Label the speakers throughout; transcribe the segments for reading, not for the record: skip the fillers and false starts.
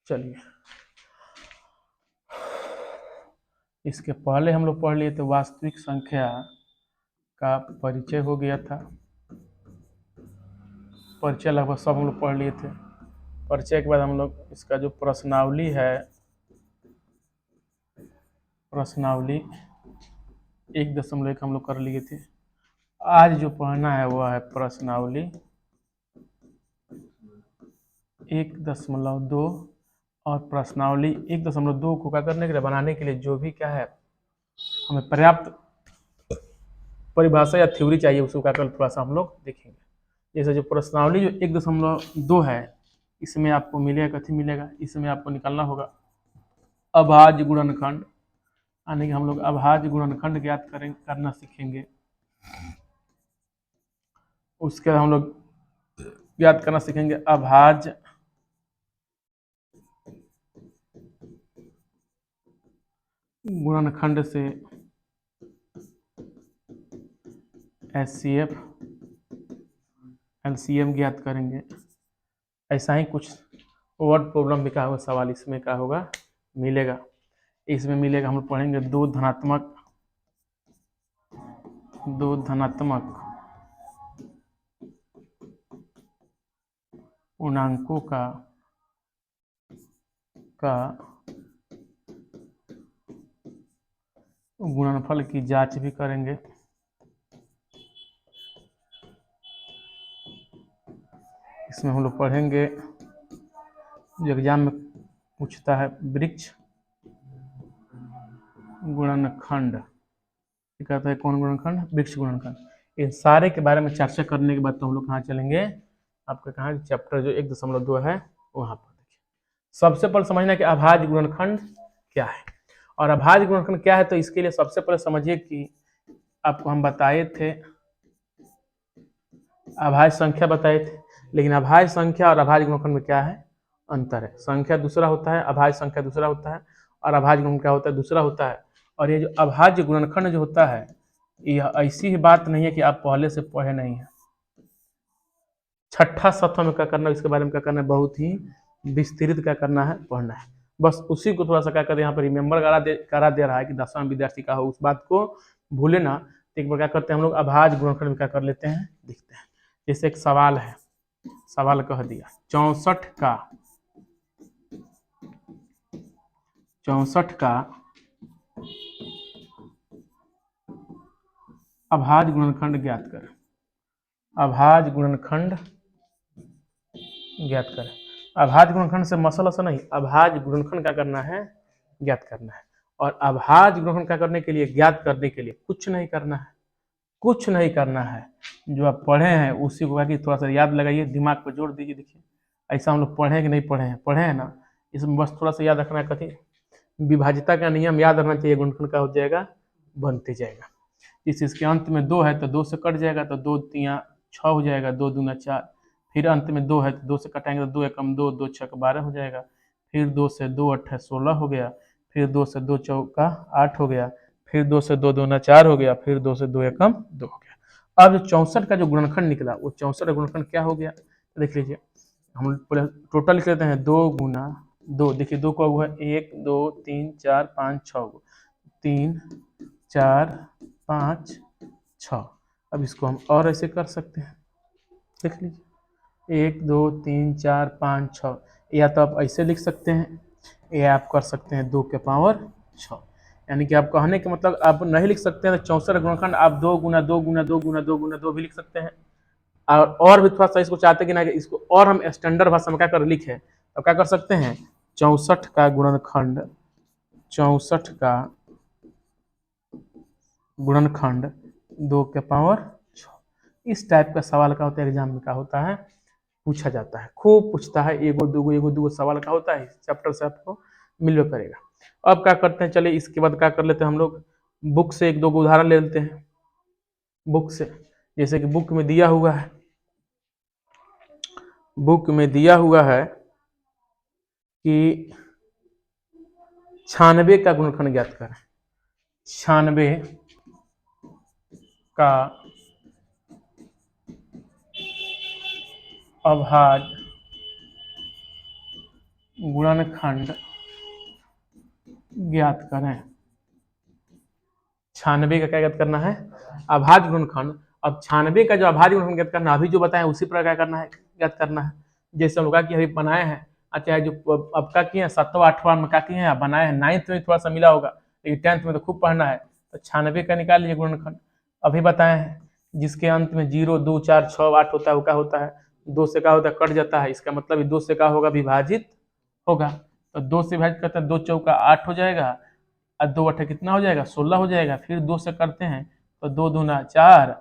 Speaker 1: चलिए, इसके पहले हम लोग पढ़ लिए थे वास्तविक संख्या का परिचय हो गया था। परिचय लगभग सब हम लोग पढ़ लिए थे। परिचय के बाद हम लोग इसका जो प्रश्नावली है, प्रश्नावली 1.1 हम लोग कर लिए थे। आज जो पढ़ना है वह है प्रश्नावली 1.2 और प्रश्नावली 1.2 को क्या करने के लिए, बनाने के लिए जो भी क्या है हमें पर्याप्त परिभाषा या थ्योरी चाहिए, उसको क्या कर थोड़ा सा हम लोग देखेंगे। जैसे जो प्रश्नावली जो 1.2 है, इसमें आपको मिलेगा, कथी मिलेगा, इसमें आपको निकालना होगा अभाज्य गुणनखंड, यानी कि हम लोग अभाज्य गुणनखंड ज्ञात करना सीखेंगे। उसके बाद हम लोग ज्ञात करना सीखेंगे अभाज्य गुणनखंड से HCF LCM ज्ञात करेंगे। ऐसा ही कुछ वर्ड प्रॉब्लम भी क्या होगा, सवाल इसमें क्या होगा, मिलेगा। इसमें मिलेगा, हम लोग पढ़ेंगे दो धनात्मक पूर्णांकों का गुणनफल की जांच भी करेंगे। इसमें हम लोग पढ़ेंगे जो एग्जाम में पूछता है वृक्ष गुणनखंड, कहता है कौन गुणनखंड, वृक्ष गुणनखंड। इन सारे के बारे में चर्चा करने के बाद तो हम लोग कहाँ चलेंगे, आपका कहाँ चैप्टर जो 1.2 है वहाँ पर। देखिए, सबसे पहले समझना कि अभाज्य गुणनखंड क्या है, और अभाज्य गुणनखंड क्या है, तो इसके लिए सबसे पहले समझिए कि आपको हम बताए थे अभाज्य संख्या बताए थे, लेकिन अभाज्य संख्या और अभाज्य गुणनखंड में क्या है, अंतर है। संख्या दूसरा होता है, अभाज्य संख्या दूसरा होता है, और अभाज्य गुणनखंड क्या होता है, दूसरा होता है। और ये जो अभाज्य गुणनखंड जो होता है, यह ऐसी ही बात नहीं है कि आप पहले से पढ़े नहीं है। छठा सत्र में क्या करना है, इसके बारे में क्या करना है, बहुत ही विस्तृत क्या करना है, पढ़ना है। बस उसी को थोड़ा सा क्या करें, यहाँ पर रिमेम्बर करा दे रहा है कि 10वां विद्यार्थी का हो, उस बात को भूले ना। तो एक बार क्या करते हैं हम लोग अभाज्य गुणनखंड में क्या कर लेते हैं, देखते हैं। जैसे एक सवाल है, सवाल कह दिया 64 का अभाज्य गुणनखंड ज्ञात करें। अभाज्य गुणनखंड ज्ञात करें। अभाज्य गुणनखंड से मसला सा नहीं, अभाज्य गुणनखंड क्या करना है, ज्ञात करना है। और अभाज्य गुणनखंड क्या करने के लिए, ज्ञात करने के लिए कुछ नहीं करना है, कुछ नहीं करना है। जो आप पढ़े हैं उसी को कि थोड़ा सा याद लगाइए, दिमाग पर जोड़ दीजिए। देखिए, ऐसा हम लोग पढ़े हैं कि नहीं पढ़े हैं, पढ़े हैं ना। इसमें बस थोड़ा सा याद रखना है, कथी विभाजिता का नियम याद रखना चाहिए, गुणनखंड का हो जाएगा, बनते जाएगा। इसके अंत में 2 है तो 2 से कट जाएगा, तो 2 3 6 हो जाएगा, 2 दूना 4। फिर अंत में 2 है तो 2 से कटाएंगे तो 2 एकम 2, 2 छक 12 हो जाएगा। फिर 2 से 2 8 16 हो गया। फिर 2 से 2 चौका 8 हो गया। फिर 2 से 2 दूना 4 हो गया। फिर 2 से 2 एकम 2 हो गया। अब 64 का जो गुणनखंड निकला, वो 64 गुणनखंड क्या हो गया, तो देख लीजिए। हम टोटल लिख लेते हैं, 2 गुना 2। देखिए 2 का हुआ 1 2 3 4 5 6, 3 4 5 6। अब इसको हम और ऐसे कर सकते हैं, देख लीजिए 1 2 3 4 5 6। या तो आप ऐसे लिख सकते हैं, या आप कर सकते हैं 2 के पावर 6। यानी कि आप कहने के मतलब आप नहीं लिख सकते हैं 64 गुणनखंड, आप 2 गुना 2 गुना 2 गुना 2 गुना 2 भी लिख सकते हैं। और भी थोड़ा सा इसको चाहते कि ना, इसको और हम स्टैंडर्ड भाषा में क्या कर लिखे, तो क्या कर सकते हैं, 64 का गुणनखंड, 64 का गुणनखंड 2 के पावर 6। इस टाइप का सवाल का होता है, एग्जाम में क्या होता है, पूछा जाता है, खूब पूछता है। एगो दूगो सवाल का होता है, चैप्टर से आपको मिलवे करेगा। अब क्या करते हैं, चलिए इसके बाद क्या कर लेते हैं हम लोग, बुक से 1 2 उदाहरण ले लेते हैं। बुक से, जैसे कि बुक में दिया हुआ है, बुक में दिया हुआ है कि 96 का गुणनखंड ज्ञात करें। 96 का अभाज्य गुणनखंड ज्ञात करें। 96 का क्या ज्ञात करना है? अभाज्य गुणनखंड। अब 96 का जो अभाज्य गुणनखंड ज्ञात करना, अभी जो बताया उसी प्रकार क्या करना है, ज्ञात करना है। जैसे हम लोग अभी बनाए हैं, अच्छा जो अब का किए हैं 7वां 8वां में क्या किए हैं, बनाए हैं। 9th में थोड़ा सा मिला होगा, लेकिन 10th में तो खूब पढ़ना है। तो 96 का निकाल लीजिए गुणनखंड। अभी बताए हैं जिसके अंत में 0 2 4 6 8 होता है, वो क्या होता है, 2 से क्या होता है, कट जाता है। इसका मतलब 2 से क्या होगा, विभाजित होगा। तो 2 से विभाजित करते हैं, 2 चौका 8 हो जाएगा, और 2 अठे कितना हो जाएगा, 16 हो जाएगा। फिर 2 से करते हैं तो 2 दूना 4,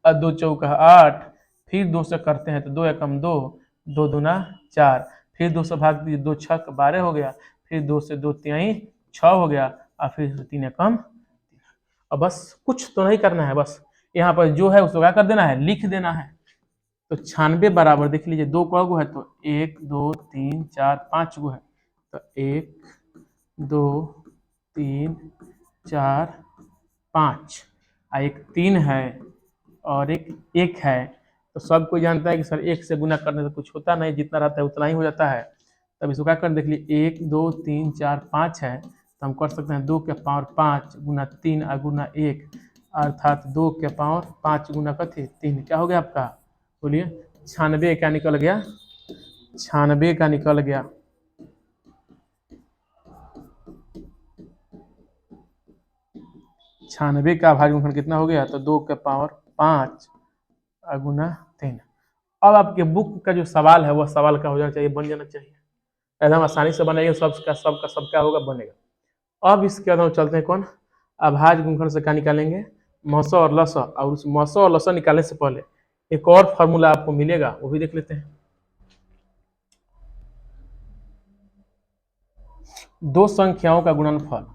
Speaker 1: और 2 चौका 8। फिर 2 से करते हैं तो 2 एकम 2, 2 दूना 4। फिर 2 से भाग दीजिए, 2 छक 12 हो गया। फिर 2 से 2 तिहाई 6 हो गया, और फिर 3 एकम। अब बस कुछ तो नहीं करना है, बस यहाँ पर जो है उसको क्या कर देना है, लिख देना है। तो 96 बराबर देख लीजिए, 2 क गो है तो 1 2 3 4 5 गो है। तो 1 2 3 4 5, एक 3 है और एक 1 है। तो सब कोई जानता है कि सर 1 से गुना करने से कुछ होता नहीं, जितना रहता है उतना ही हो जाता है। तब इसको क्या कर देख लीजिए, 1 2 3 4 5 है, तो हम कर सकते हैं 2 के पावर 5 गुना 3 और गुना 1, अर्थात 2 के पावर 5 गुना कथी 3। क्या हो गया आपका, बोलिए। 96 क्या निकल गया, 96 का निकल गया। छियानवे का भाज्य गुणनखंड कितना हो गया, तो 2 के पावर 5 गुना 3। अब आपके बुक का जो सवाल है वह सवाल का हो जाना चाहिए, बन जाना चाहिए, एकदम आसानी से बनाइए। सब क्या होगा, बनेगा। अब इसके बाद हम चलते हैं कौन, अभाज्य गुणनखंड से क्या निकालेंगे, मस और लस। और उस मस और लस निकालने से पहले एक और फॉर्मूला आपको मिलेगा, वो भी देख लेते हैं। दो संख्याओं का गुणनफल,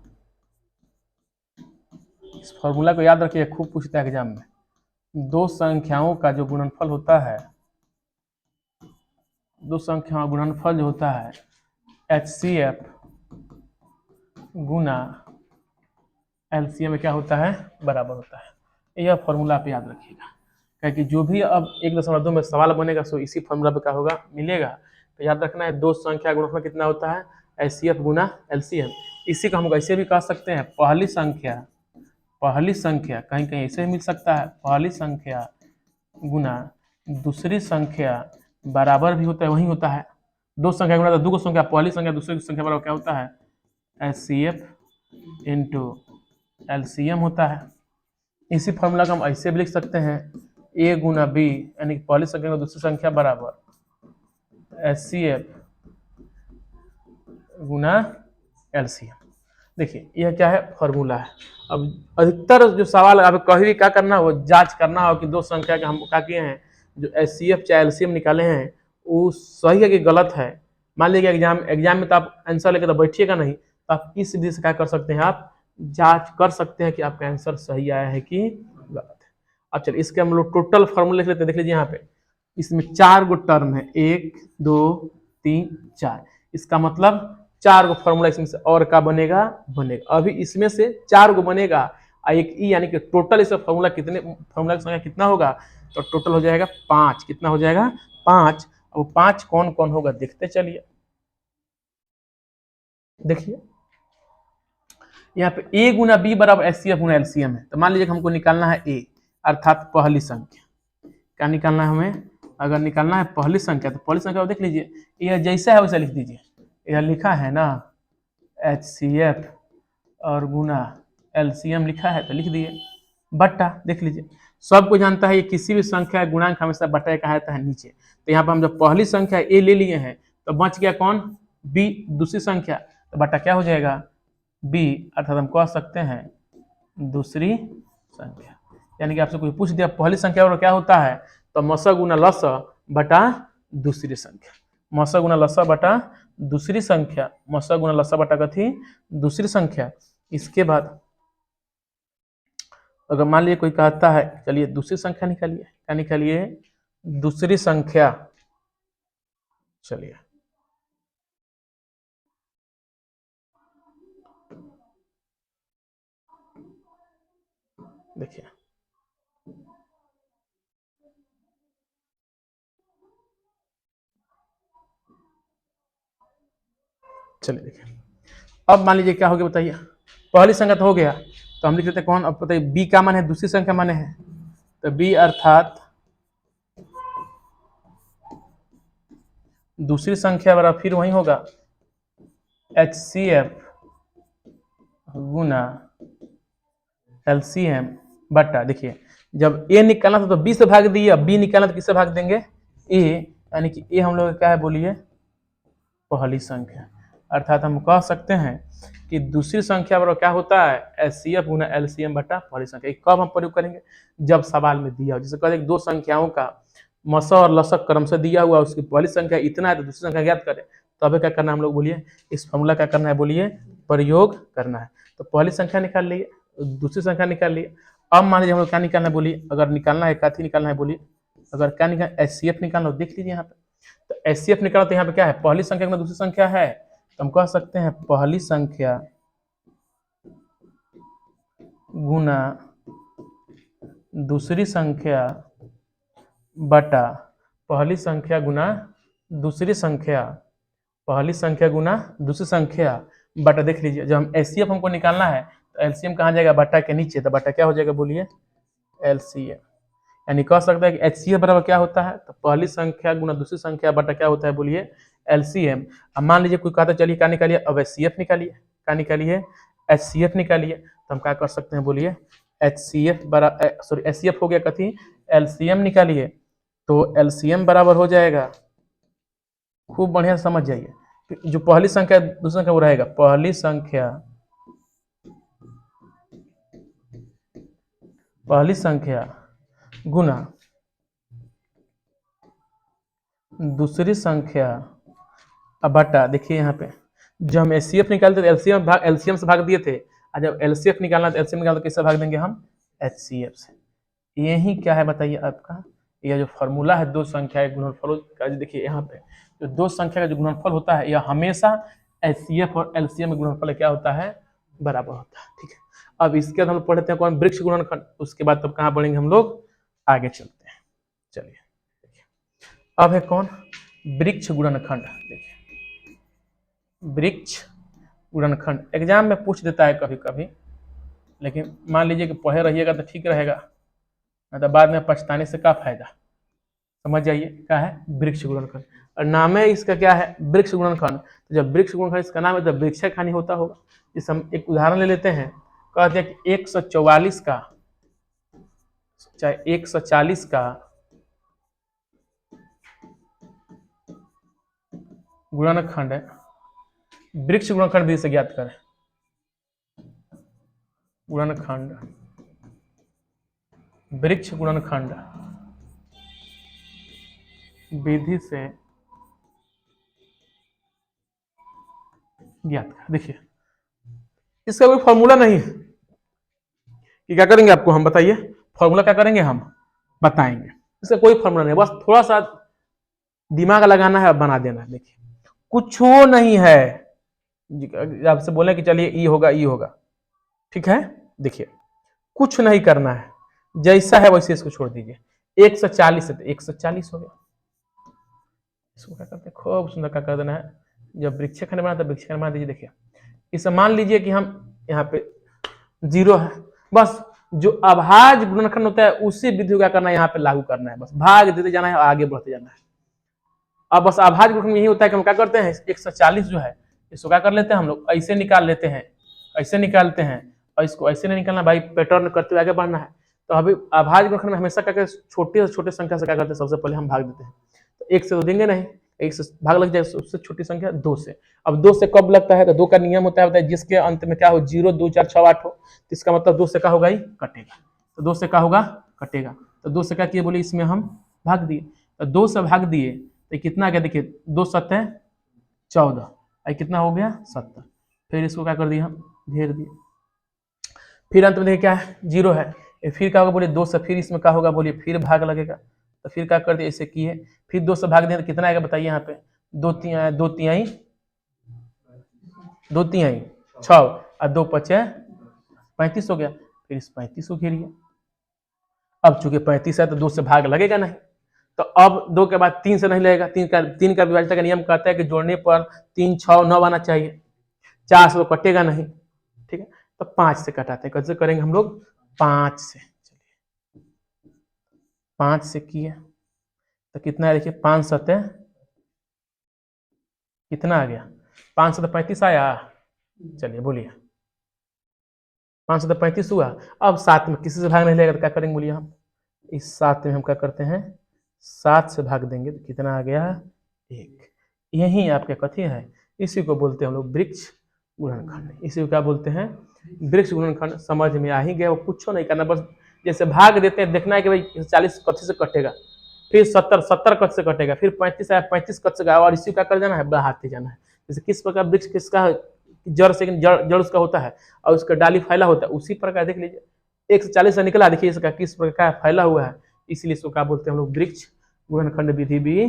Speaker 1: इस फॉर्मूला को याद रखिए, खूब पूछता है एग्जाम में। दो संख्याओं का जो गुणनफल होता है, दो संख्याओं का गुणनफल जो होता है HCF गुना LCM में क्या होता है, बराबर होता है। यह फॉर्मूला आप याद रखिएगा, क्योंकि जो भी अब 1.2 में सवाल बनेगा सो इसी फॉर्मूला पे क्या होगा, मिलेगा। तो याद रखना है, दो संख्या गुणनफल कितना होता है, HCF गुना LCM। इसी को हम ऐसे भी कह सकते हैं, पहली संख्या कहीं कहीं ऐसे मिल सकता है, पहली संख्या गुना दूसरी संख्या बराबर भी होता है, वही होता है। दो संख्या गुना तो दो संख्या, पहली संख्या दूसरी संख्या बराबर क्या होता है, HCF इंटू LCM होता है। इसी फॉर्मूला को हम ऐसे भी लिख सकते हैं, A गुना B, यानी पहली संख्या में दूसरी संख्या बराबर HCF गुना LCM। देखिए यह क्या है, फॉर्मूला है। अब अधिकतर जो सवाल अब कहीं भी क्या करना हो, जांच करना हो कि दो संख्या के हम क्या किए हैं, जो HCF चाहे LCM निकाले हैं वो सही है कि गलत है। मान लीजिए एग्जाम में तो आप आंसर लेकर तो बैठिएगा नहीं, तो आप इस विधि से क्या कर सकते हैं, आप जांच कर सकते हैं कि आपका आंसर सही आया है कि गलत है। अब चलिए इसके हम लोग टोटल फॉर्मूला लिख लेते हैं। देख लीजिए यहाँ पे, इसमें 4 गो टर्म है, 1 2 3 4। इसका मतलब 4 गो फॉर्मूला इसमें से और का बनेगा। अभी इसमें से 4 गो बनेगा और एक ई, यानी कि टोटल इसका फॉर्मूला की संख्या कितना होगा, तो टोटल हो जाएगा 5। कितना हो जाएगा, 5। अब 5 कौन कौन होगा देखते चलिए। देखिए यहाँ पे A गुना B बराबर HCF गुना LCM है। तो मान लीजिए हमको निकालना है A, अर्थात पहली संख्या। क्या निकालना है हमें, अगर निकालना है पहली संख्या, तो पहली संख्या देख लीजिए, यह जैसा है वैसा लिख दीजिए। यह लिखा है ना HCF और गुना LCM लिखा है तो लिख दिए, बट्टा। देख लीजिए सबको जानता है ये किसी भी संख्या गुणांक हमेशा बट्टा का आता है नीचे। तो यहाँ पर हम जब पहली संख्या A ले लिए हैं तो बच गया कौन, B दूसरी संख्या। तो बट्टा क्या हो जाएगा, B, अर्थात हम कह सकते हैं दूसरी संख्या। यानी कि आपसे कोई पूछ दिया पहली संख्या और क्या होता है, तो मस गुना लस बटा दूसरी संख्या, मस गुना लस बटा दूसरी संख्या, मस गुना लस बटा कथी, दूसरी संख्या। इसके बाद अगर मान लीजिए कोई कहता है चलिए दूसरी संख्या निकालिए, क्या निकालिए, दूसरी संख्या। चलिए देखिए, चलिए देखिए, अब मान लीजिए क्या हो गया बताइए, पहली संख्या तो हो गया, तो हम लिख लेते हैं कौन, अब बताइए बी का मान है, दूसरी संख्या माने है, तो बी अर्थात दूसरी संख्या बराबर फिर वही होगा HCF गुना LCM बटा, देखिए जब ए निकालना था तो बी से भाग दिए, अब बी निकालना तो किससे भाग देंगे, ए, यानी कि ए हम लोग क्या है बोलिए, पहली संख्या। अर्थात हम कह सकते हैं कि दूसरी संख्या बराबर क्या होता है, HCF गुना LCM बटा पहली संख्या। कब हम प्रयोग करेंगे, जब सवाल में दिया हो, जैसे कहते हैं दो संख्याओं का मस और लसक क्रम से दिया हुआ, उसकी पहली संख्या इतना है तो दूसरी संख्या ज्ञात करें, तो अभी क्या करना है हम लोग बोलिए, इस फॉर्मूला क्या करना है बोलिए, प्रयोग करना है। तो पहली संख्या निकाल लिए, दूसरी संख्या निकाल लिए, अब मान लीजिए हम लोग क्या निकालना है बोलिए, अगर निकालना है काथी निकालना है बोलिए, अगर क्या निकालना HCF निकालना हो, देख लीजिए यहाँ पे, तो HCF निकाला तो यहाँ पे क्या है, पहली संख्या में दूसरी संख्या है, तो हम कह सकते हैं पहली संख्या गुना दूसरी संख्या बटा पहली संख्या गुना दूसरी संख्या, पहली संख्या गुना दूसरी संख्या बटा, देख लीजिए जब हम HCF हमको निकालना है तो LCM कहाँ जाएगा, बटा के नीचे, तो बटा क्या हो जाएगा बोलिए, LCM। यानी कह सकते हैं कि HCF बराबर क्या होता है, तो पहली संख्या गुना दूसरी संख्या बटा क्या होता है बोलिए, LCM। अब मान लीजिए कोई कहता है चलिए क्या निकालिए, अब HCF निकालिए, क्या निकालिए, HCF निकालिए, तो हम क्या कर सकते हैं बोलिए, HCF बराबर, सॉरी HCF हो गया कथी, LCM निकालिए, तो LCM बराबर हो जाएगा, खूब बढ़िया से समझ जाइए, जो पहली संख्या दूसरी संख्या वो रहेगा, पहली संख्या गुना दूसरी संख्या अब बटा, देखिए यहाँ पे जब हम HCF निकालते थे LCM से भाग दिए थे, और जब LCF निकालना तो LCM निकालना तो किससे भाग देंगे हम, HCF से। यही क्या है बताइए आपका, यह जो फॉर्मूला है दो संख्या के गुणनफल का, देखिए यहाँ पे जो दो संख्या का जो गुणनफल होता है यह हमेशा HCF और LCM गुणनफल क्या होता है, बराबर होता है। ठीक है, अब इसके बाद हम लोग पढ़ते हैं कौन, वृक्ष गुणनखंड, उसके बाद तब कहाँ बढ़ेंगे हम लोग, आगे चलते हैं। चलिए अब है कौन, वृक्ष गुणनखंड। देखिए वृक्ष गुणनखंड एग्जाम में पूछ देता है कभी कभी, लेकिन मान लीजिए कि पढ़े रहिएगा तो ठीक रहेगा, तो बाद में पछताने से क्या फायदा, समझ जाइए क्या है वृक्ष गुणनखंड, और नाम है इसका क्या है, वृक्ष गुणनखंड। तो जब वृक्ष गुणनखंड इसका नाम है तो वृक्ष खानी होता होगा। इस हम एक उदाहरण ले लेते हैं, कहते हैं कि 144 का, चाहे 140 का गुणनखंड है, वृक्ष गुणनखंड विधि से ज्ञात करें, गुणनखंड, वृक्ष गुणनखंड विधि से ज्ञात करें। देखिए इसका कोई फॉर्मूला नहीं है कि क्या करेंगे, आपको हम बताइए फॉर्मूला क्या करेंगे, हम बताएंगे, इसका कोई फॉर्मूला नहीं, बस थोड़ा सा दिमाग लगाना है, बना देना है। देखिए कुछ नहीं है, आपसे बोले कि चलिए ई होगा, ई होगा, ठीक है, देखिए कुछ नहीं करना है, जैसा है वैसे इसको छोड़ दीजिए। 140 है तो 140 हो गया, इसको क्या करते हैं, खूब सुंदर क्या कर देना है, जब वृक्ष खंड बना तो वृक्ष खंड बना दीजिए। देखिए इसे मान लीजिए कि हम यहाँ पे 0 है, बस जो अभाज्य गुणनखंड होता है उसी विधि को क्या करना है, यहाँ पे लागू करना है, बस भाग देते जाना है, आगे बढ़ते जाना है। अब बस अभाज्य गुणनखंड यही होता है कि हम क्या करते हैं, 140 जो है इसको क्या कर लेते हैं हम लोग, ऐसे निकाल लेते हैं, ऐसे निकालते हैं, और इसको ऐसे नहीं निकालना भाई, पैटर्न करते हुए आगे बढ़ना है। तो अभी अभाज्य गुणनखंड में हमेशा क्या करते, छोटे से छोटे संख्या से क्या करते हैं, सबसे पहले हम भाग देते हैं, तो 1 से तो देंगे नहीं, 1 से भाग लग जाए, उससे छोटी संख्या 2 से। अब 2 से कब लगता है, तो 2 का नियम होता है जिसके अंत में क्या हो, 0 2 4 6 8 हो, तो इसका मतलब 2 से क्या होगा, ही कटेगा, तो 2 से क्या होगा, कटेगा, तो 2 से क्या किए बोले, इसमें हम भाग दिए, तो 2 से भाग दिए तो कितना आ गया, देखिए 2 7 14, और कितना हो गया 70, फिर इसको क्या कर दिया, हम घेर दिए, फिर अंत में देखिए क्या है, 0 है, फिर क्या होगा बोलिए 2 से, फिर इसमें क्या होगा बोलिए, फिर भाग लगेगा, तो फिर क्या कर दिया, ऐसे किए, फिर 2 से भाग दिया तो कितना आएगा बताइए, यहाँ पे 2 तिहाई 6 और 2 5 35 हो गया, फिर इस 35 को घेरिए। अब चूंकि 35 है तो 2 से भाग लगेगा नहीं, तो अब 2 के बाद 3 से नहीं लगेगा, 3 का विभाज्यता का नियम कहता है कि जोड़ने पर 3, 6, 9 आना चाहिए, 4 से तो कटेगा नहीं, ठीक है। तो 5 से कटाते हैं, कैसे करेंगे हम लोग, 5 से, चलिए 5 से किए तो कितना है, देखिए 5 सते कितना आ गया, 5 से तो 35 आया, चलिए बोलिए 5 से तो 35 हुआ। अब 7 में किसी से भाग नहीं लगेगा तो क्या करेंगे बोलिए, हम इस 7 में हम क्या करते हैं, 7 से भाग देंगे तो कितना आ गया, 1। यही आपके कथी है, इसी को बोलते हैं हम लोग वृक्ष गुणनखंड। इसी को क्या बोलते हैं, वृक्ष गुणनखंड। समझ में आ ही गया, वो कुछ नहीं करना, बस जैसे भाग देते हैं, देखना है कि भाई 40 कथी से कटेगा, फिर 70 कथ से कटेगा, फिर 35 आया 35 कथ से, और इसी का कर जाना है, बढ़ाते जाना है। जैसे किस प्रकार वृक्ष किसका जड़ से जड़ उसका होता है और उसका डाली फैला होता है, उसी प्रकार देख लीजिए 140 से निकला, देखिए इसका किस प्रकार फैला हुआ है, इसलिए इसको क्या बोलते हैं हम लोग, वृक्ष गुणनखंड विधि भी।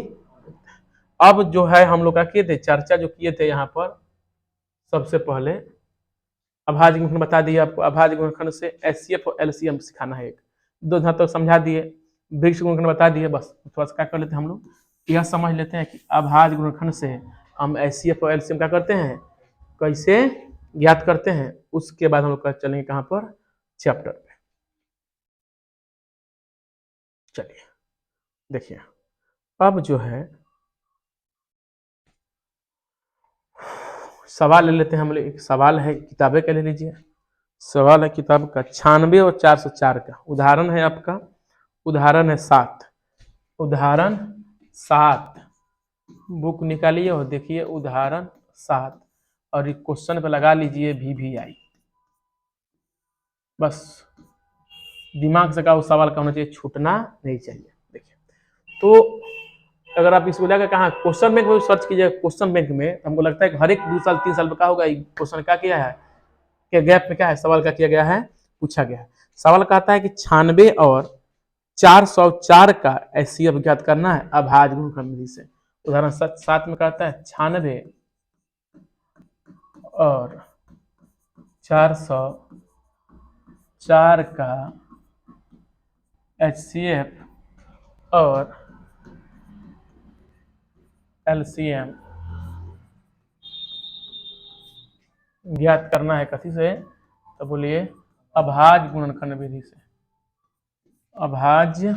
Speaker 1: अब जो है हम लोग क्या किए थे, चर्चा जो किए थे यहाँ पर, सबसे पहले अभाज्य गुणनखंड बता दिए आपको, अभाज्य गुणनखंड से एचसीएफ और एलसीएम सिखाना है, 2 धातु तो समझा दिए, वृक्ष गुणनखंड बता दिए। बस थोड़ा सा क्या कर लेते हैं हम लोग, यह समझ लेते हैं कि अभाज्य गुणनखंड से हम एचसीएफ और एलसीएम क्या करते हैं, कैसे ज्ञात करते हैं। उसके बाद हम लोग चलेंगे कहाँ पर, चैप्टर पे। चलिए देखिए, अब जो है सवाल ले लेते हैं हम लोग। एक सवाल है, किताबें का ले लीजिए, सवाल है किताब का 96 और 404 का। उदाहरण है आपका, उदाहरण है 7, उदाहरण 7 बुक निकालिए और देखिए उदाहरण 7, और एक क्वेश्चन पे लगा लीजिए VVI। बस दिमाग से का उस सवाल का होना चाहिए, छूटना नहीं चाहिए। देखिए, तो अगर आप इसको जाकर कहाँ क्वेश्चन बैंक में सर्च कीजिए, क्वेश्चन बैंक में हमको लगता है कि हर एक 2 साल 3 साल में क्या होगा, क्वेश्चन क्या किया है, के गैप में क्या है, सवाल क्या किया गया है, पूछा गया है। सवाल कहता है कि 96 और 404 का एचसीएफ ज्ञात करना है अभाज्य गुणनखंड विधि से। उदाहरण 7 में कहता है 96 और 404 का एचसीएफ और एलसीएम ज्ञात करना है कथी से, तो बोलिए अभाज्य गुणनखंड विधि से। अभाज्य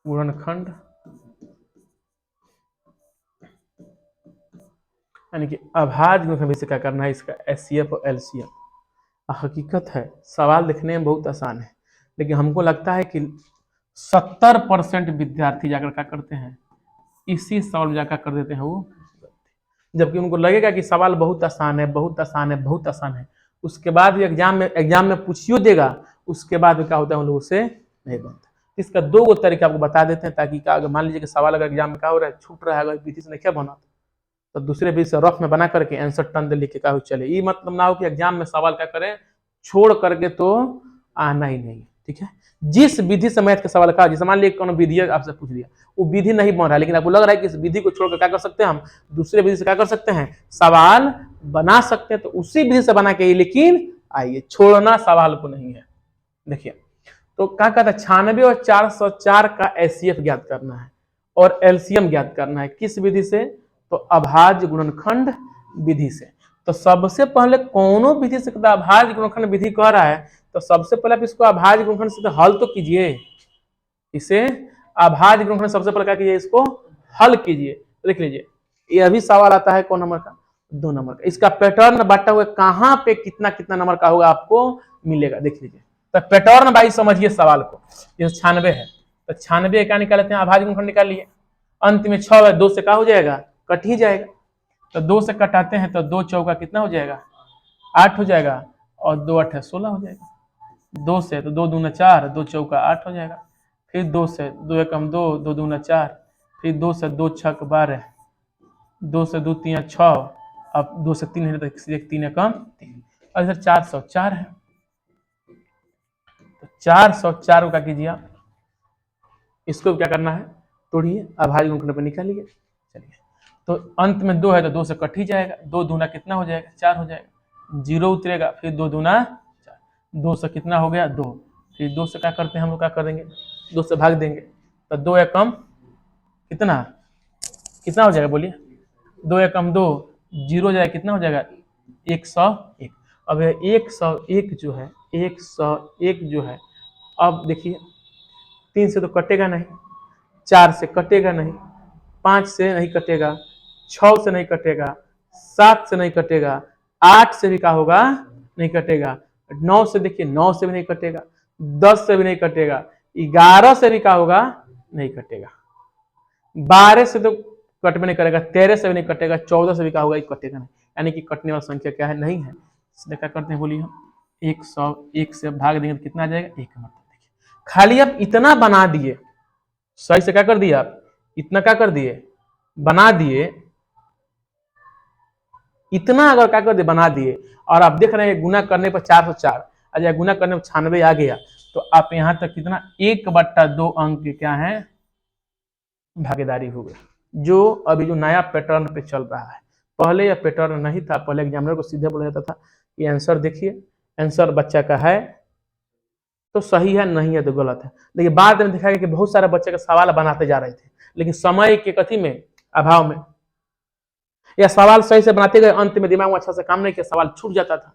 Speaker 1: गुणनखंड यानी कि अभाज्य गुणनखंड विधि से क्या करना है, इसका एचसीएफ और एलसीएम। हकीकत है सवाल लिखने में बहुत आसान है, लेकिन हमको लगता है कि 70% विद्यार्थी जाकर क्या करते हैं, इसी सवाल में जाकर कर देते हैं वो, जबकि उनको लगेगा कि सवाल बहुत आसान है, बहुत आसान है, बहुत आसान है। उसके बाद भी एग्जाम में पूछियो देगा, उसके बाद क्या होता है, उन लोगों से नहीं बनता। इसका 2 तरीका आपको बता देते हैं, ताकि क्या मान लीजिए कि सवाल अगर एग्जाम में क्या हो रहा है, छूट रहा है, अगर विधि से नहीं क्या बना, तो दूसरे विधि से रफ में बना करके आंसर टर्न दे लिख के क्या हो चले। ये मतलब ना हो कि एग्जाम में सवाल क्या करें, छोड़ करके तो आना ही नहीं, ठीक है। जिस विधि से मैथ का सवाल का, जैसे मान लीजिए कौन विधि आपसे पूछ दिया, वो विधि नहीं बन रहा है, लेकिन आपको लग रहा है कि इस विधि को छोड़कर क्या कर सकते हैं, हम दूसरे विधि से क्या कर सकते हैं, सवाल बना सकते हैं, तो उसी विधि से बना के, लेकिन आइए छोड़ना सवाल को नहीं है। देखिए, तो क्या कहता है, 96 और 404 का एचसीएफ ज्ञात करना है और एलसीएम ज्ञात करना है, किस विधि से, तो अभाज्य गुणनखंड विधि से। तो सबसे पहले कौनो विधि से अभाज्य गुणनखंड विधि कह रहा है, तो सबसे पहले आप इसको अभाज्य गुणनखंड से हल तो कीजिए, इसे अभाज्य गुणनखंड सबसे पहले क्या कीजिए, इसको हल कीजिए। देख लीजिए, ये भी सवाल आता है कौन नंबर का, 2 नंबर का। इसका पैटर्न बांटा हुआ कहाँ पे कितना कितना नंबर का होगा आपको मिलेगा, देख लीजिए। तो पैटर्न वाइज समझिए सवाल को। ये 96 है, तो 96 क्या निकालते हैं, अभाज्य गुणनखंड निकाल लिए। अंत में 6 है, 2 से क्या हो जाएगा, कट ही जाएगा। तो 2 से कटाते हैं तो 2 चौका कितना हो जाएगा, 8 हो जाएगा, और 2 8 16 हो जाएगा। 2 से तो 2 दूना 4, 2 चौका 8 हो जाएगा। फिर 2 से 2 एकम 2, 2 दूना 4, फिर 2 से 2 छक 12, 2 से 2 3 6, अब 2 से 3 है तो 3 एकम 3, और इधर 404 है। तो 404 को क्या कीजिए आप, इसको क्या करना है, तोड़िए, अभाज्य गुणनखंड पर निकालिए। चलिए, तो अंत में 2 है तो 2 से कट ही जाएगा, 2 दूना कितना हो जाएगा, 4 हो जाएगा, 0 उतरेगा, फिर 2 दूना 4, 2 से कितना हो गया 2, फिर 2 से क्या करते हैं हम लोग, क्या कर देंगे 2 से भाग देंगे, तो 2 एकम कितना कितना हो जाएगा बोलिए, 2 एकम 2, 0 हो जाएगा, कितना हो जाएगा 101। अब 101 जो है, 101 जो है, अब देखिए 3 से तो कटेगा नहीं, 4 से कटेगा नहीं, 5 से नहीं कटेगा, 6 से नहीं कटेगा, 7 से नहीं कटेगा, 8 से भी क्या होगा नहीं कटेगा, 9 से देखिए 9 से भी नहीं कटेगा, 10 से भी नहीं कटेगा, 11 से भी क्या होगा नहीं कटेगा, 12 से तो कट में नहीं करेगा, 13 से भी नहीं कटेगा, 14 से भी क्या होगा कटेगा नहीं, यानी कि कटने वाला संख्या क्या है नहीं है। इसलिए क्या करते हैं बोलिए हम 101 से भाग देंगे तो कितना आ जाएगा 1 मतलब। देखिए खाली आप इतना बना दिए, सही से क्या कर दिए आप, इतना क्या कर दिए बना दिए, इतना अगर क्या कर दिए बना दिए, और आप देख रहे हैं गुना करने पर 404, अगर गुना करने पर 96 आ गया, तो आप यहां तक कितना 1/2 अंक के क्या है भागीदारी हो गया, जो अभी जो नया पैटर्न पे चल रहा है। पहले यह पैटर्न नहीं था, पहले एग्जामिनर को सीधे बोला जाता था कि आंसर देखिए, आंसर बच्चा का है तो सही है, नहीं है तो गलत है। लेकिन बाद में देखा गया कि बहुत सारे बच्चे का सवाल बनाते जा रहे थे, लेकिन समय के कथी में अभाव में, या सवाल सही से बनाते गए, अंत में दिमाग में अच्छा से काम नहीं किया, सवाल छूट जाता था।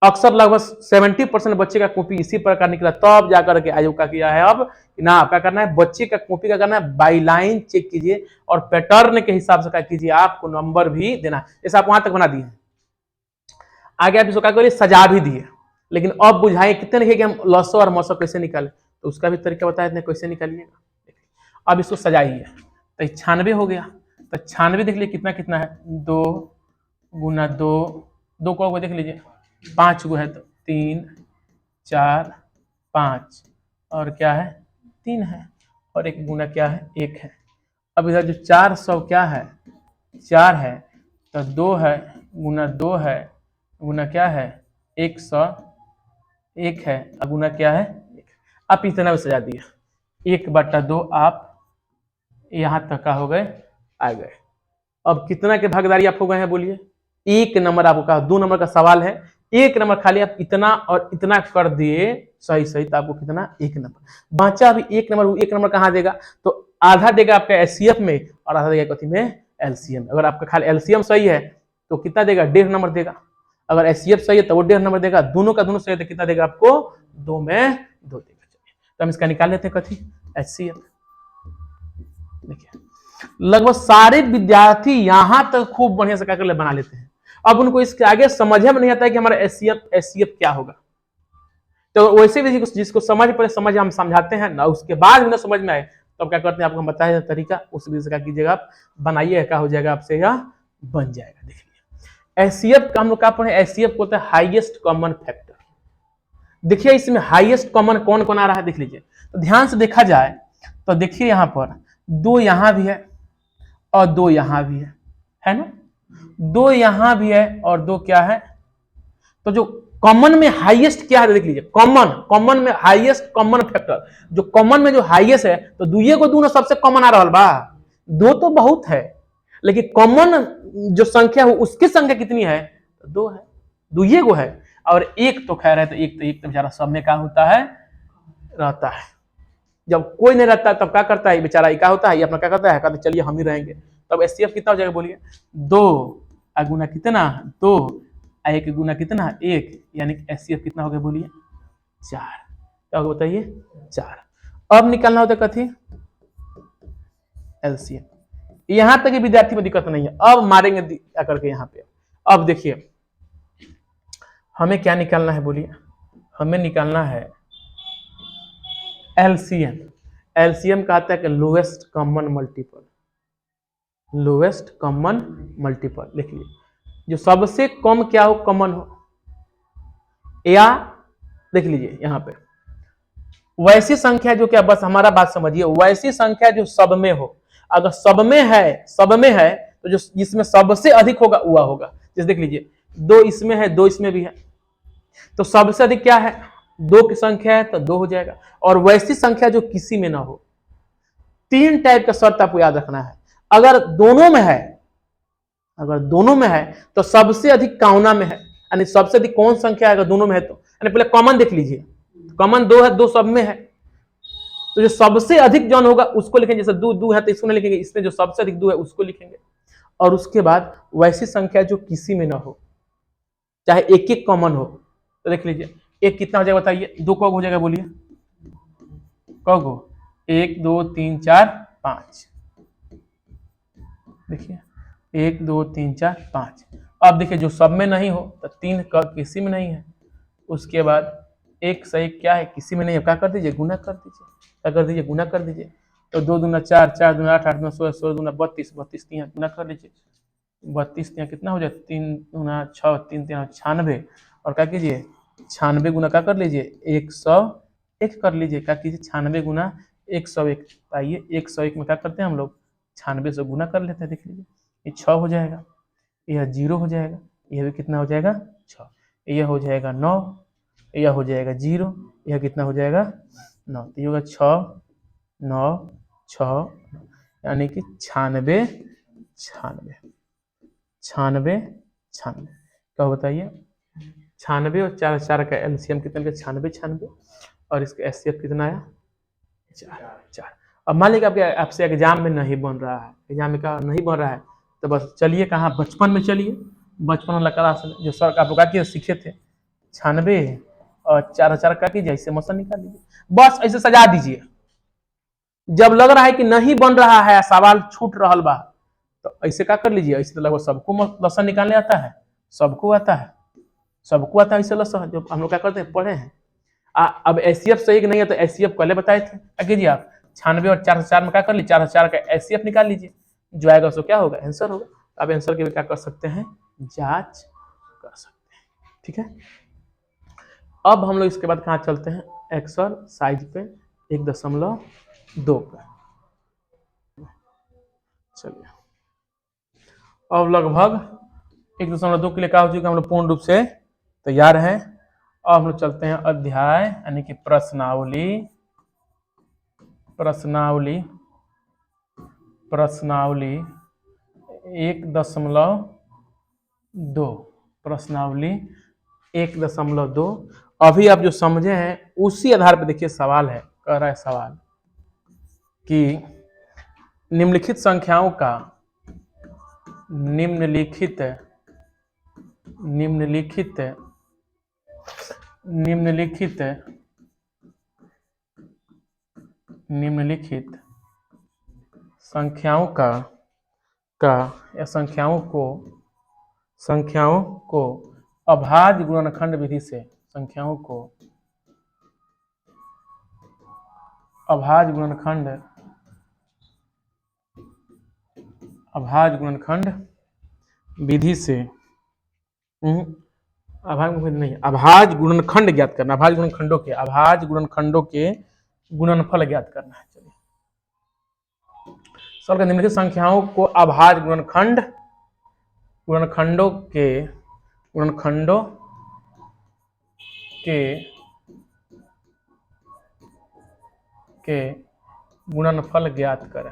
Speaker 1: अक्सर लगभग 70% बच्चे का कॉपी इसी प्रकार निकला, तब जाकर के आयोग का किया है अब ना क्या करना है, बच्चे का कॉपी का करना है, बाई लाइन चेक कीजिए और पैटर्न के हिसाब से क्या कीजिए, आपको नंबर भी देना है। जैसे आप वहां तक बना दिए, आगे आप इसको क्या करिए सजा भी दिए, लेकिन अब बुझाइए कितने लिखे कि हम लसो और मसो कैसे निकाले, तो उसका भी तरीका बताया इतने कैसे निकालिएगा। अब इसको सजाइए तो 96 हो गया, तो 96 देख लीजिए कितना कितना है, 2 गुना 2, 2 को देख लीजिए 5 गो है, तो 3 4 5 और क्या है 3 है, और एक गुना क्या है 1 है। अब इधर जो 400 क्या है 4 है, तो 2 है गुना 2 है गुना क्या है 101 है, अब गुना क्या है 1। आप इतना भी सजा दिया, 1/2 आप यहां तक का हो गए आ गए। अब कितना के भागीदारी आप हो गए हैं बोलिए, 1 नंबर आपको कहा, 2 नंबर का सवाल है, 1 नंबर खाली आप इतना और इतना कर दिए सही सही, तो आपको कितना 1 नंबर बचा। अभी 1 नंबर, 1 नंबर कहाँ देगा, तो आधा देगा आपका एचसीएफ में और आधा देगा कथी में एलसीएम। अगर आपका खाली एलसीएम सही है तो कितना देगा 1.5 नंबर देगा, अगर एचसीएफ सही है तो वो 1.5 नंबर देगा, दोनों का दोनों सही है तो कितना देगा आपको 2 में 2 देगा। चलिए तो हम इसका निकाल लेते हैं कथी एचसीएफ। देखिए लगभग सारे विद्यार्थी यहां तक खूब बढ़िया से क्या कर बना लेते हैं, अब उनको इसके आगे समझ में नहीं आता है कि हमारा एचसीएफ क्या होगा। तो वैसे भी जिसको समझ पड़े समझ हम समझाते हैं ना, उसके बाद भी ना समझ में आए तो अब क्या करते हैं आपको हम बताए तरीका, उस वजह से क्या कीजिएगा आप बनाइए, क्या हो जाएगा आपसे यह बन जाएगा। देखिए एचसीएफ का हम लोग क्या पढ़े, एचसीएफ को होता है हाईएस्ट कॉमन फैक्टर। देखिए इसमें हाईएस्ट कॉमन कौन कौन आ रहा है देख लीजिए, तो ध्यान से देखा जाए तो देखिए यहाँ पर 2 यहाँ भी है और 2 यहाँ भी है ना, 2 यहाँ भी है और 2 क्या है, तो जो कॉमन में हाईएस्ट क्या है देख लीजिए, कॉमन में हाईएस्ट कॉमन फैक्टर, जो कॉमन में जो हाईएस्ट है, तो दुइये को दोनों सबसे कॉमन आ रहा बा, 2 तो बहुत है, लेकिन कॉमन जो संख्या हो उसकी संख्या कितनी है, तो 2 है, दुइये को है, और 1 तो खैर है, तो 1 तो बेचारा सब में क्या होता है रहता है। जब कोई नहीं रहता तब क्या करता है बेचारा, क्या होता है ये अपना क्या करता है, कहते चलिए हम ही रहेंगे। तब एचसीएफ कितना हो जाएगा बोलिए, 2 गुना कितना 2, 1 गुना कितना 1, यानी एचसीएफ कितना हो गया बोलिए 4। क्या होगा बताइए 4। अब निकालना होता कथी एलसीएम। यहां तक विद्यार्थी में दिक्कत नहीं है, अब मारेंगे करके यहाँ पे। अब देखिए हमें क्या निकालना है बोलिए, हमें निकालना है एलसीएम। एलसीएम कहता है कि lowest common multiple, lowest common multiple लिख लीजिए, जो सबसे कम क्या हो कॉमन हो, या देख लीजिए यहां पे वैसी संख्या जो क्या, बस हमारा बात समझिए, वैसी संख्या जो सब में हो, अगर सब में है तो जो जिसमें सबसे अधिक होगा वह होगा। जैसे देख लीजिए 2 इसमें है 2 इसमें भी है, तो सबसे अधिक क्या है 2 की संख्या है तो 2 हो जाएगा, और वैसी संख्या जो किसी में ना हो। 3 टाइप का शर्त आपको याद रखना है, अगर दोनों में है तो सबसे अधिक कौना में है, यानी सबसे अधिक कौन संख्या है अगर दोनों में है तो, यानी पहले कॉमन देख लीजिए, कॉमन 2 है, 2 सब में है, तो जो सबसे अधिक जौन होगा उसको लिखेंगे। जैसे 2 है तो इसको नहीं लिखेंगे, इसमें जो सबसे अधिक 2 है उसको लिखेंगे। और उसके बाद वैसी संख्या जो किसी में ना हो, चाहे एक एक कॉमन हो। तो देख लीजिए एक कितना हो जाएगा बताइए, 2 कब हो जाएगा बोलिए, कब हो, 1 2 3 4 5, देखिए 1 2 3 4 5। अब देखिए जो सब में नहीं हो तो 3 का किसी में नहीं है, उसके बाद 1 से 1 क्या है, किसी में नहीं है, क्या कर दीजिए, गुना कर दीजिए, क्या कर दीजिए, गुना कर दीजिए। तो 2 दूना 4, 4 दूना 8, 8 दूना 16, 16 दूना 32, 32 3 गुना कर लीजिए, 32 3 कितना हो जाए, 3 दूना 6, 3 3 96। और क्या कीजिए, 96 गुना क्या कर लीजिए, 101 कर लीजिए, क्या कीजिए 96 गुना 101। आइए 101 में क्या करते हैं हम लोग, 96 से गुना कर लेते हैं। देख लीजिए ये 6 हो जाएगा, यह 0 हो जाएगा, यह भी कितना हो जाएगा 6, यह हो जाएगा 9, यह हो जाएगा 0, यह कितना हो जाएगा 9, तो ये होगा 6 9 6, यानी कि 96 96 96 96। क्या बताइए, 96 और 4 4 का एलसीएम कितना, 96 96, और इसका एचसीएफ कितना आया 4 4। अब मान लीजिए आपके आपसे एग्जाम में नहीं बन रहा है, एग्जाम में क्या नहीं बन रहा है, तो बस चलिए कहाँ, बचपन में चलिए, बचपन वाला क्लास जो सर आप लोग क्या सीखे थे, 96 और 4 4 का कीजिए, ऐसे मौसम निकाल लीजिए, बस ऐसे सजा दीजिए। जब लग रहा है कि नहीं बन रहा है, सवाल छूट रहा बा, तो ऐसे क्या कर लीजिए, ऐसे तो लगभग सबको लसन निकालने आता है, सबको आता है, सबको आता है ऐसे लसन, जो हम लोग क्या करते हैं पढ़े हैं। अब एसीएफ सही नहीं है तो एसीएफ पहले बताए थे, क्या कीजिए आप 96 और 4 4 में क्या कर लीजिए, 4 4 का एसीएफ निकाल लीजिए, जो आएगा उसको क्या होगा, आंसर होगा। आप आंसर के भी क्या कर सकते हैं, जांच कर सकते हैं, ठीक है। अब हम लोग इसके बाद कहाँ चलते हैं, एक्सरसाइज पे 1.2 पे। चलिए अब लगभग 1.2 के लिए क्या हो चुका, हम लोग पूर्ण रूप से तैयार हैं। अब हम लोग चलते हैं अध्याय यानी कि प्रश्नावली, प्रश्नावली 1.2, प्रश्नावली 1.2। अभी आप जो समझे हैं उसी आधार पर देखिए सवाल है, कह रहा है सवाल कि निम्नलिखित संख्याओं का निम्नलिखित निम्नलिखित निम्नलिखित निम्नलिखित संख्याओं का या संख्याओं को अभाज्य गुणनखंड विधि से, संख्याओं को अभाज्य गुणनखंड विधि से अभाज्य गुणनखंड ज्ञात करना, अभाज्य गुणनखंडों के गुणनफल ज्ञात करना है। चलिए सवाल का निम्नलिखित संख्याओं को अभाज्य गुणनखंडों के गुणनफल ज्ञात करें,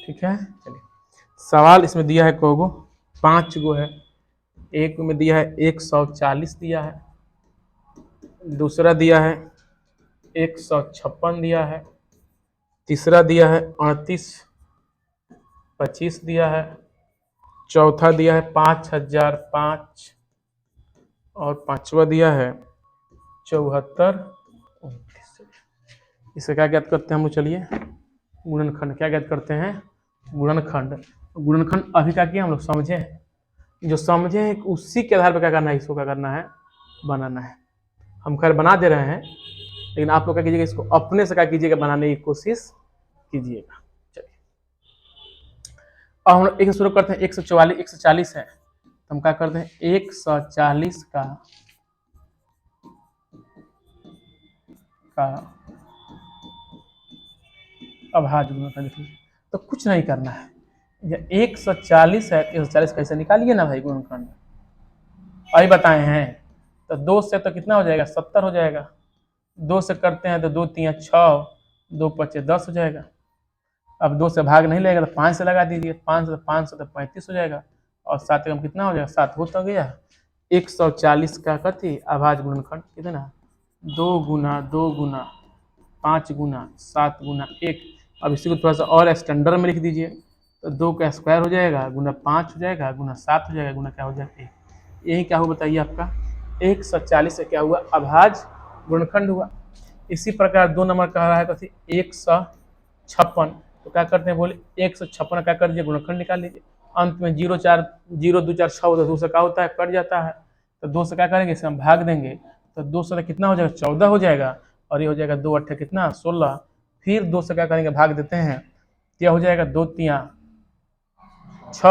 Speaker 1: ठीक है। चलिए सवाल इसमें दिया है कोगो 5 गो है, एक में दिया है 140 दिया है, दूसरा दिया है 156 दिया है, तीसरा दिया है 38 25 दिया है, चौथा दिया है 5005, और पांचवा दिया है 74 29। इसे क्या ज्ञात करते हैं हम लोग, चलिए गुणनखंड क्या ज्ञात करते हैं, गुणनखंड अभी क्या किया हम लोग समझे, जो समझे हैं उसी के आधार पर क्या करना है, इसको क्या करना है, बनाना है। हम खैर बना दे रहे हैं, लेकिन आप लोग क्या कीजिएगा, इसको अपने से क्या कीजिएगा, बनाने की कोशिश कीजिएगा। चलिए अब हम लोग एक शुरू करते हैं, 140 है, तो हम क्या करते हैं 140 का अभाज्य गुणनखंड, तो कुछ नहीं करना है, 140 है, 140 कैसे निकालिए ना भाई गुणनखंड, अभी बताए हैं। तो 2 से तो कितना हो जाएगा, 70 हो जाएगा, 2 से करते हैं तो 2 3 6, 2 5 10 हो जाएगा। अब 2 से भाग नहीं लगेगा तो 5 से लगा दीजिए, 5 से तो 35 हो जाएगा, और 7 कम कितना हो जाएगा, 7 हो तो गया, 140 का कथी अभाज्य गुणनखंड कितना 2 गुना 5 गुना 7 गुना 1। अब इसी को थोड़ा सा और स्टैंडर्ड में लिख दीजिए तो 2 का स्क्वायर हो जाएगा गुना 5 हो जाएगा गुना 7 हो जाएगा गुना क्या हो जाएगा 1। यही क्या हुआ बताइए आपका 140 से क्या हुआ अभाज्य गुणनखंड हुआ। इसी प्रकार 2 नंबर कह रहा है कथी 156। तो क्या करते हैं बोले 156 क्या कर दीजिए गुणनखंड निकाल लीजिए। अंत में 0 2 4 6 होता है 2 से क्या होता है कट जाता है। तो 2 से क्या करेंगे इसे हम भाग देंगे तो 2 से कितना हो जाएगा 14 हो जाएगा और ये हो जाएगा 2 8 कितना 16। फिर 2 से क्या करेंगे भाग देते हैं क्या हो जाएगा 2 3 6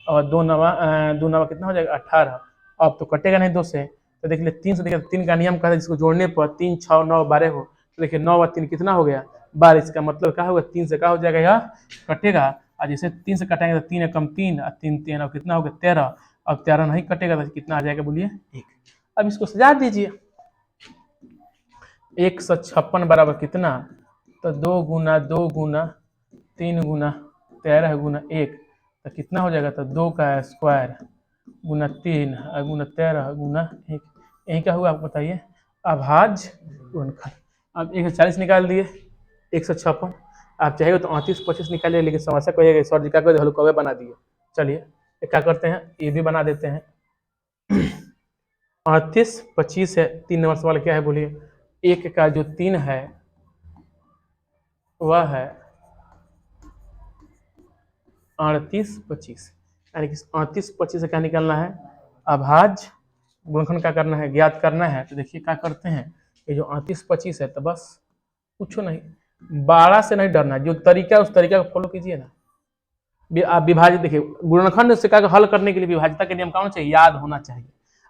Speaker 1: और 2 नवा कितना हो जाएगा 18। अब तो कटेगा नहीं 2 से तो देख लिये 3 से देखिए 3 का नियम कहता है जिसको जोड़ने पर 3 6 9 12 हो तो देखिए 9 और 3 कितना हो गया 12। इसका मतलब क्या होगा 3 से क्या हो जाएगा यह कटेगा और जैसे 3 से कटेंगे तो 3 कम 3 और 3 3 और कितना हो गया 13। अब 13 नहीं कटेगा तो कितना आ जाएगा बोलिए 1। अब इसको सजा दीजिए 156 बराबर कितना तो 2 गुना 2 गुना 3 गुना 13 गुना 1 तो कितना हो जाएगा तो 2 का स्क्वायर गुना 3 गुना 13 गुना 1। यही क्या हुआ आप बताइए अभाज्य गुणनखंड। अब 140 निकाल दिए 156 आप चाहेगा तो 38 25 निकालिए लेकिन समस्या को ये सर जी क्या कर हल्का बना दिए। चलिए क्या करते हैं ये भी बना देते हैं 38 25 है 3 नंबर सवाल क्या है बोलिए 1 का जो 3 है वह है 38 25 यानी कि 38 25 से क्या निकालना है अभाज्य गुणनखंड क्या करना है ज्ञात करना है। तो देखिए क्या करते हैं ये जो 38 25 है तो बस कुछ नहीं 12 से नहीं डरना जो तरीका है उस तरीका को फॉलो कीजिए ना। आप विभाजित देखिए गुणनखंड से क्या हल करने के लिए विभाज्यता के नियम क्या होना चाहिए याद होना चाहिए।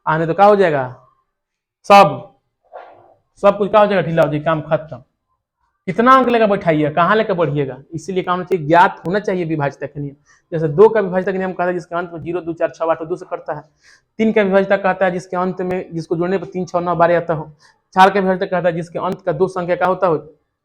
Speaker 1: आने तो क्या हो जाएगा सब कुछ क्या हो जाएगा ढीला हो जाएगा काम खत्म। कितना अंक लेकर बैठाइए कहाँ लेकर बढ़िएगा इसीलिए क्या होना चाहिए ज्ञात होना चाहिए विभाज्यता के नियम। जैसे 2 का विभाज्यता के नियम कहता है जिसके अंत में 0 2 4 6 8 2 से करता है। 3 का विभाज्यता कहता है जिसके अंत में जिसको जोड़ने पर 3 6 9 12 आता हो। 4 का विभाज्यता कहता है जिसके अंत का 2 संख्या क्या होता हो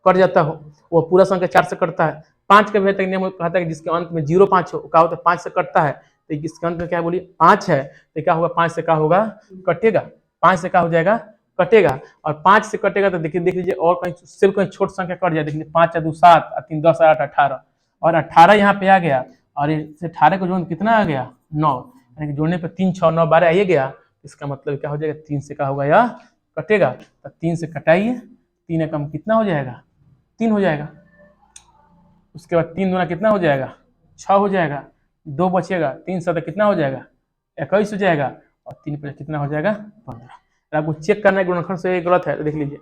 Speaker 1: कट जाता हो वो पूरा संख्या 4 से करता है। 5 का विभाज्यता के नियम कहता है जिसके अंत में 0 5 हो क्या होता है 5 से कटता है। तो इसके अंत में क्या बोलिए 5 है तो क्या होगा 5 से क्या होगा कटेगा 5 से क्या हो जाएगा कटेगा और 5 से कटेगा तो देखिए देख लीजिए और कहीं सिर्फ कहीं छोट संख्या कट जाए देखिए 5 2 7 और 3 10 8 18 और 18 यहाँ पे आ गया और इसे 18 को जोड़ने कितना आ गया 9 यानी कि जोड़ने पे 3 6 9 12 आ गया। इसका मतलब क्या हो जाएगा 3 से क्या होगा यह कटेगा तो 3 से कटाइए 3 कम कितना हो जाएगा 3 हो जाएगा। उसके बाद 3 दूना कितना हो जाएगा 6 हो जाएगा 2 बचेगा 3 7 कितना हो जाएगा 21 हो जाएगा और 3 पर कितना हो जाएगा 15। आपको चेक करना है गुणनखंड से गलत है तो देख लीजिए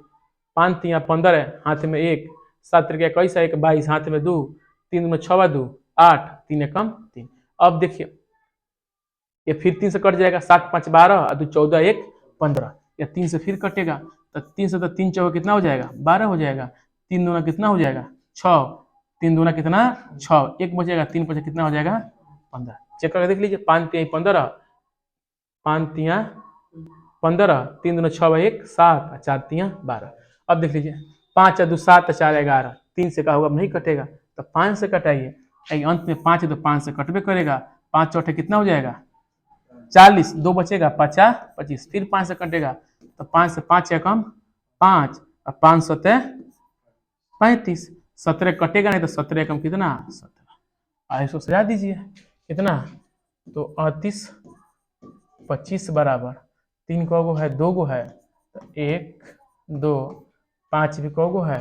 Speaker 1: 5 3 15 है हाथ में 1 7 3 21 है 1 22 हाथ में 2 3 में 6 2 8 3 कम 3। अब देखिए ये फिर 3 से कट जाएगा 7 5 12 और 2 14 1 15 या 3 से फिर कटेगा तो 3 से तो 3 चौका कितना हो जाएगा 12 हो जाएगा 3 दूना कितना हो जाएगा 6 3 दूना कितना 6 1 बचेगा 3 बचे कितना हो जाएगा 15। चेक करके देख लीजिए 5 3 15 5 3 15 3 दूना 6 1 7 4 3 12। अब देख लीजिए 5 2 7 4 11 3 से क्या होगा नहीं कटेगा तो 5 से कटाइए अंत में 5 है तो 5 से कटबे करेगा 5 चौथे कितना हो जाएगा 40 2 बचेगा 50 25 फिर 5 से कटेगा तो 5 से 5 कम 5 और 5 7 35 17 कटेगा नहीं तो 17 कम कितना 17। इसको सजा दीजिए कितना तो 38 25 बराबर 3 को है 2 गो है तो 1 2 5 भी को है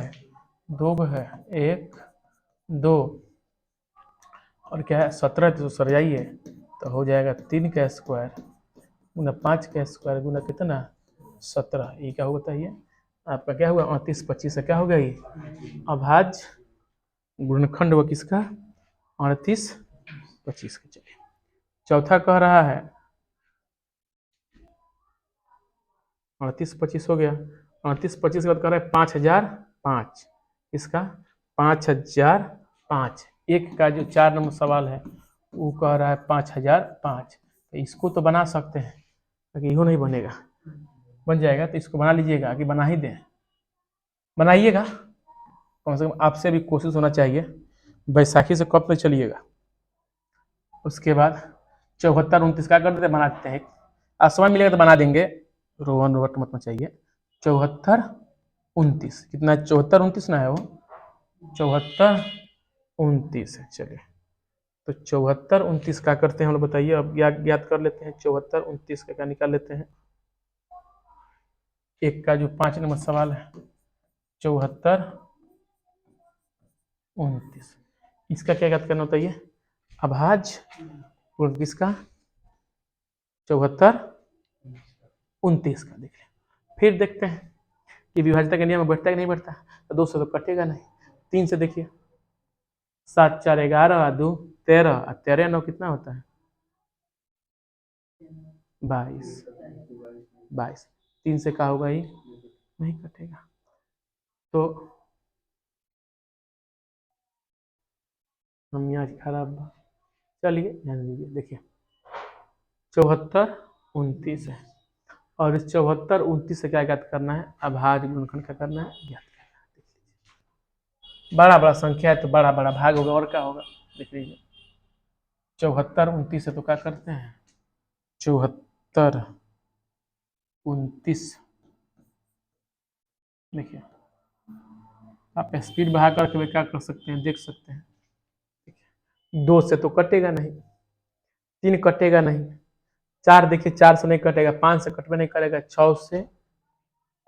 Speaker 1: 2 गो है 1 2 और क्या है 17 तो सरियाइए तो हो जाएगा 3 का स्क्वायर गुना 5 का स्क्वायर गुना कितना 17। ये क्या होता है ये आपका क्या हुआ 38 25 से क्या हो गया ये अभाज्य गुणनखंड हुआ किसका 38 25 का। चलिए चौथा कह रहा है 38 25 हो गया 38 25 के बाद कह रहा है 5005 इसका 5005 एक का जो 4 नंबर सवाल है वो कह रहा है 5005 तो इसको तो बना सकते हैं लेकिन यो नहीं बनेगा बन जाएगा तो इसको बना लीजिएगा कि बना ही दें बनाइएगा कम से कम आपसे भी कोशिश होना चाहिए बैसाखी से कब तक चलिएगा। उसके बाद 74 29 का कर देते बना देते हैं समय मिलेगा तो बना देंगे, रोहन रोहट मत चाहिए। 74 29 कितना, 74 29 ना है वो, 74 29 है। चलिए तो 74 29 क्या करते हैं हम लोग बताइए, अब ज्ञात कर लेते हैं। 74 29 का क्या निकाल लेते हैं। एक का जो 5 नंबर सवाल है 74 29, इसका क्या ज्ञात करना होता है, ये अभाज्य गुण किसका, 74 29 का। देखिए फिर देखते हैं कि विभाज्यता के नियम में बढ़ता है कि नहीं बढ़ता, तो 2 से तो कटेगा नहीं। 3 से देखिए, 7 4 11 2 13 13 9 कितना होता है, 22 22। 3 से क्या होगा, ये नहीं कटेगा। तो हम यहाँ खराब, चलिए ध्यान दीजिए। देखिए 74 29 है, और इस 74 29 से क्या ज्ञात करना है, अभाज्य गुणनखंड क्या करना है, ज्ञात करना है। बड़ा बड़ा संख्या है तो बड़ा बड़ा भाग होगा, और क्या होगा देख लीजिए। 74 29 से तो क्या करते हैं, 74 29, देखिए आप स्पीड बढ़ा करके क्या कर सकते हैं, देख सकते हैं। 2 से तो कटेगा नहीं, 3 कटेगा नहीं, 4 देखिए 4 से नहीं कटेगा, 5 से कटवे नहीं करेगा, 6 से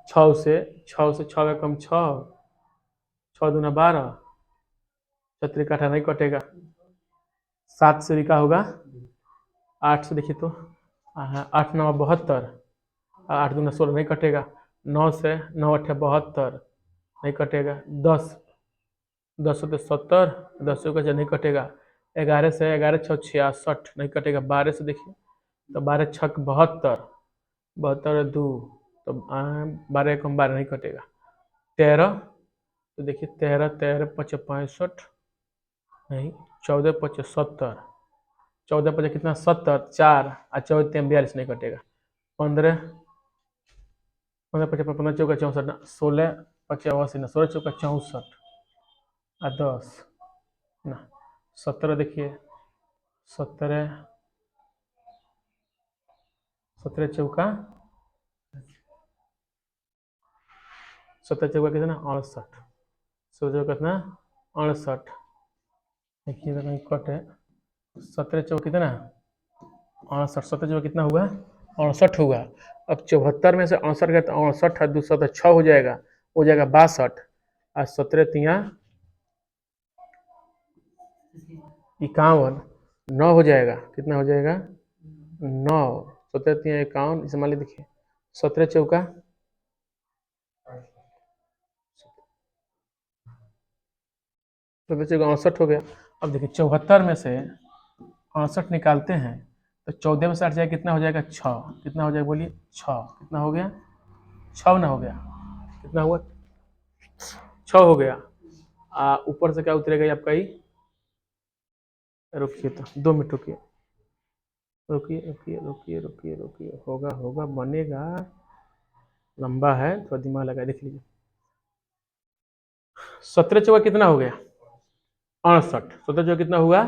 Speaker 1: 6 से 6 से 6 का कम 6 6 दूना 12, 6 का 18 नहीं कटेगा। 7 से भी क्या होगा, 8 से देखिए तो 8 9 72, 8 दूना 16 नहीं कटेगा। 9 से 9 8 72 नहीं कटेगा। 10 10 होते 70, 10 का नहीं कटेगा। 11 से 11 6 66 नहीं कटेगा। 12 से देखिए तो 12 6 72, 72 2 तो 12 कम 12 नहीं कटेगा। 13 तो देखिए 13 13 5 65 नहीं, 14 5 70, 14 5 कितना 70 4 और 14 3 42 नहीं कटेगा। 15 15 5 15 चौका 64, 16 5 80 ना, 16 चौका 64 और 10 ना, 17 देखिए 17 17 चौका 17 चौका कितना 68, 17 चौका कितना 68, देखिए कहीं कट है। 17 चौका कितना 68, 17 चौका कितना हुआ 68 हुआ। अब 74 में से 68 गया तो 68 है, दूसरा तो 6 हो जाएगा 62 और 17 तिया 51, 9 हो जाएगा, कितना हो जाएगा 9, 17 तिया 51, इसे मान ली देखिए 17 चौका 17 चौका 68 हो गया। अब देखिए 74 में से 68 निकालते हैं तो 14 में से 8 जाएगा, कितना हो जाएगा 6, कितना हो जाएगा बोलिए 6, कितना हो गया 6 ना हो गया, कितना हुआ 6 हो गया। ऊपर से क्या उतरेगा आपका ही, रुकिए तो 2 मिनट रुकिए रुकिए रुकिए रुकिए रुकिए रुकिए, होगा होगा बनेगा, लंबा है थोड़ा दिमाग लगा देख लीजिए। 17 चौका कितना हो गया 68, 17 चौका कितना हुआ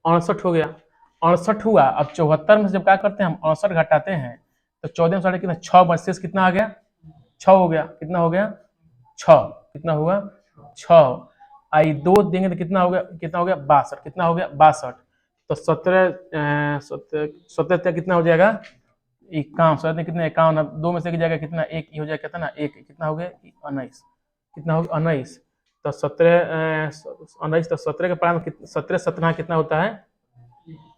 Speaker 1: 68 हो गया, 68 हुआ। अब 74 में से जब क्या करते हैं हम 68 घटाते हैं तो 14 में 8 कितना 6 बचते कितना आ गया 6 हो गया, कितना हो गया 6, कितना हुआ 6, आई 2 देंगे तो कितना हो गया 62, कितना हो गया 62। तो 17 17 कितना हो जाएगा 51, 17 कितना 51, 2 में से जाएगा कितना 1 हो जाएगा, कितना 1, कितना हो गया 19, कितना हो गया 19। तो 17 19 तो 17 के पार में 17 17 कितना होता है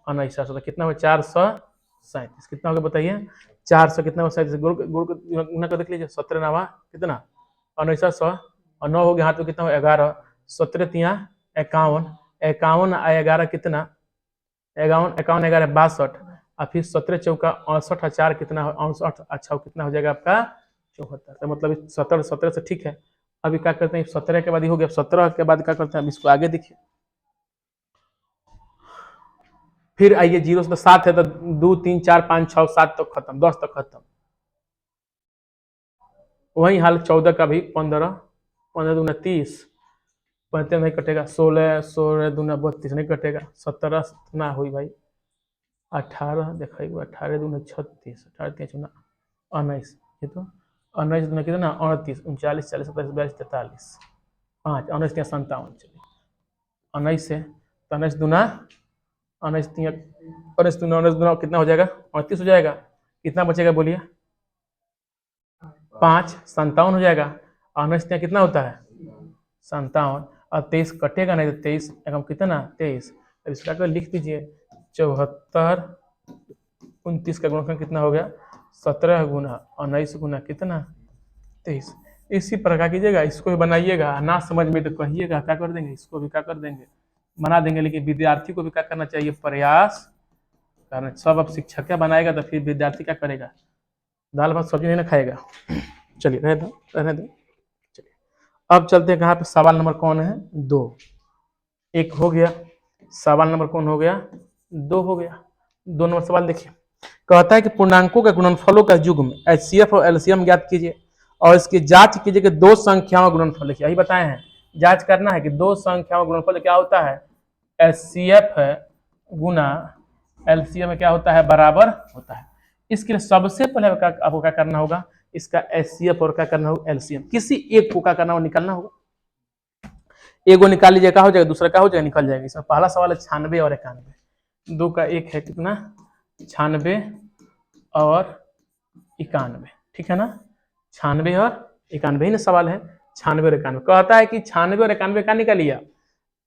Speaker 1: 19, कितना हुआ 437, कितना होगा बताइए 400 कितना हो 37, गुण गुना कर देख लीजिए। 17 नावा कितना 19 100 और 9 हो गया हाथ में कितना हो 11, 17 तिया 51, 51 और 11 कितना 51 51 11 62 और फिर 17 चौका 68 4 कितना 68, अच्छा कितना हो जाएगा आपका 74। तो मतलब 17 17 से ठीक है। अभी क्या करते हैं 17 के बाद ही हो गया, 17 के बाद क्या करते हैं, अब इसको आगे देखिए। फिर आइए 0 से तो 7 है तो 2 3 4 5 6 7 तक खत्म, 10 तक खत्म। वही हाल 14 का भी 15 15 दूना 30, 35 नहीं कटेगा, 16 16 दूना 32 नहीं कटेगा, 17 ना हुई भाई 18 देखा 18 दूना 36, 18 3 19, ये तो 19 दूना कितना 38, 39 40 27 42 43, 5 19 3 57, चलिए 19 से 19 दूना 19 3 19 दूना 19 दूना कितना हो जाएगा 38 हो जाएगा, कितना बचेगा बोलिए 5 57 हो जाएगा, 19 3 कितना होता है 57, और 23 कटेगा नहीं तो 23 एकम कितना 23, अब इसका कर लिख दीजिए 74 29 का गुणनफल कितना हो गया 17 गुना 19 गुना कितना 23। इसी प्रकार कीजिएगा, इसको भी बनाइएगा, ना समझ में तो कहिएगा, क्या कर देंगे इसको भी क्या कर देंगे बना देंगे, लेकिन विद्यार्थी को भी क्या करना चाहिए प्रयास करना। सब अब शिक्षक क्या बनाएगा तो फिर विद्यार्थी क्या करेगा, दाल भात सब्जी नहीं ना खाएगा। चलिए रहने दो रहने दो। चलिए अब चलते हैं कहाँ पे, सवाल नंबर कौन है 2, एक हो गया, सवाल नंबर कौन हो गया 2 हो गया। 2 नंबर सवाल देखिए, कहता है कि पूर्णांकों के गुणनफलों का युग्म HCF और LCM ज्ञात कीजिए और इसकी जांच कीजिए कि दो संख्याओं का गुणनफल लिखिए। यही बताए हैं, जांच करना है कि दो संख्याओं का गुणनफल क्या होता है HCF है गुना LCM में क्या होता है बराबर होता है। इसके लिए सबसे पहले आपको क्या करना होगा, इसका HCF और क्या करना होगा LCM, किसी एक को क्या करना होगा निकालना होगा। एगो निकाल लीजिए क्या हो जाएगा, दूसरा क्या हो जाएगा निकल जाएगा। इसमें पहला सवाल है 96 और 91, 2 का 1 है कितना 96 और 91, ठीक है ना, 96 और 91 ही ना सवाल है, 96 और 91। कहता है कि 96 और 91 का निकालिए,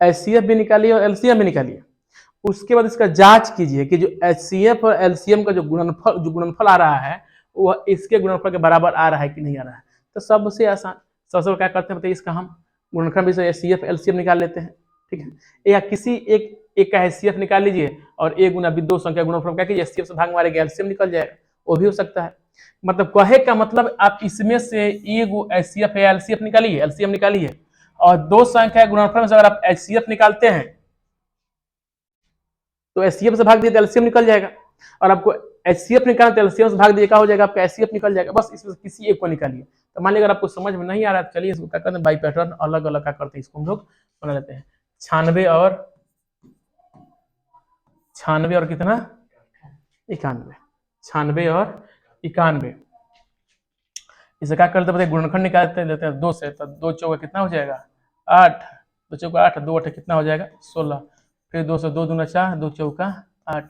Speaker 1: HCF भी निकालिए और LCM भी निकालिए। उसके बाद इसका जांच कीजिए कि जो HCF और LCM का जो गुणनफल आ रहा है वह इसके गुणनफल के बराबर आ रहा है कि नहीं आ रहा है। तो सबसे आसान, सबसे क्या करते हैं बताइए, इसका हम गुणनफल भी से HCF LCM निकाल लेते हैं, ठीक है। या किसी एक का HCF निकाल लीजिए और एक गुना दो संख्या गुणनफल क्या कीजिए HCF से भाग मारेंगे LCM निकल जाएगा, वो भी हो सकता है। मतलब कहे का मतलब आप इसमें से एक HCF या LCF निकालिए, LCM निकालिए, और दो संख्या गुणनफल में से अगर आप HCF निकालते हैं तो HCF से भाग दिए तो LCM निकल जाएगा, और आपको HCF निकालना तो LCM से भाग दिए क्या हो जाएगा आपका HCF निकल जाएगा। बस इसमें किसी एक को निकालिए। तो मान लीजिए अगर आपको समझ में नहीं आ रहा है, चलिए इसको क्या करते हैं बाई पैटर्न अलग अलग क्या करते हैं, इसको हम लोग बना लेते हैं 96 और कितना 91, 96 और 91। इसे क्या करते हैं गुणनखंड निकालते लेते हैं 2 से, तो 2 चौका कितना हो जाएगा 8, 2 चौका 8, 2 8 कितना हो जाएगा 16, फिर 2 से 2 दूना 4, 2 चौका 8,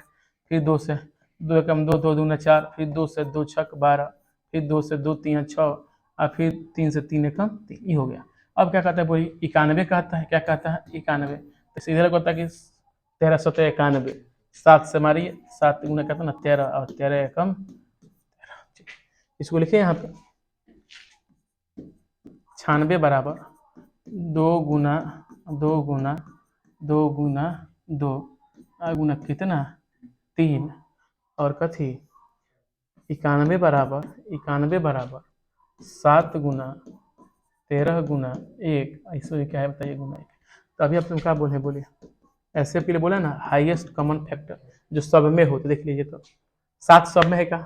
Speaker 1: फिर 2 से 2 एकम 2, 2 दूना 4, फिर 2 से 2 छक 12, फिर 2 से 2 3 6, और फिर 3 से 3 एकम 3, ये हो गया। अब क्या कहता है बोली 91 कहता है, क्या कहता है 91, तो सीधे कहता है कि 13 7 91, 7 से मारिए, 7 गुना कहता है ना 13, और 13 एकम 13, इसको लिखे यहाँ पे 96 बराबर 2 गुना 2 गुना 2 गुना 2 गुना कितना 3, और कथी 91 बराबर 7 गुना 13 गुना 1, इसमें क्या है बताइए गुना 1। तो अभी आप तुम क्या बोले बोलिए, ऐसे के लिए बोला ना हाईएस्ट कॉमन फैक्टर जो सब में हो, तो देख लीजिए तो 7 सब में है का,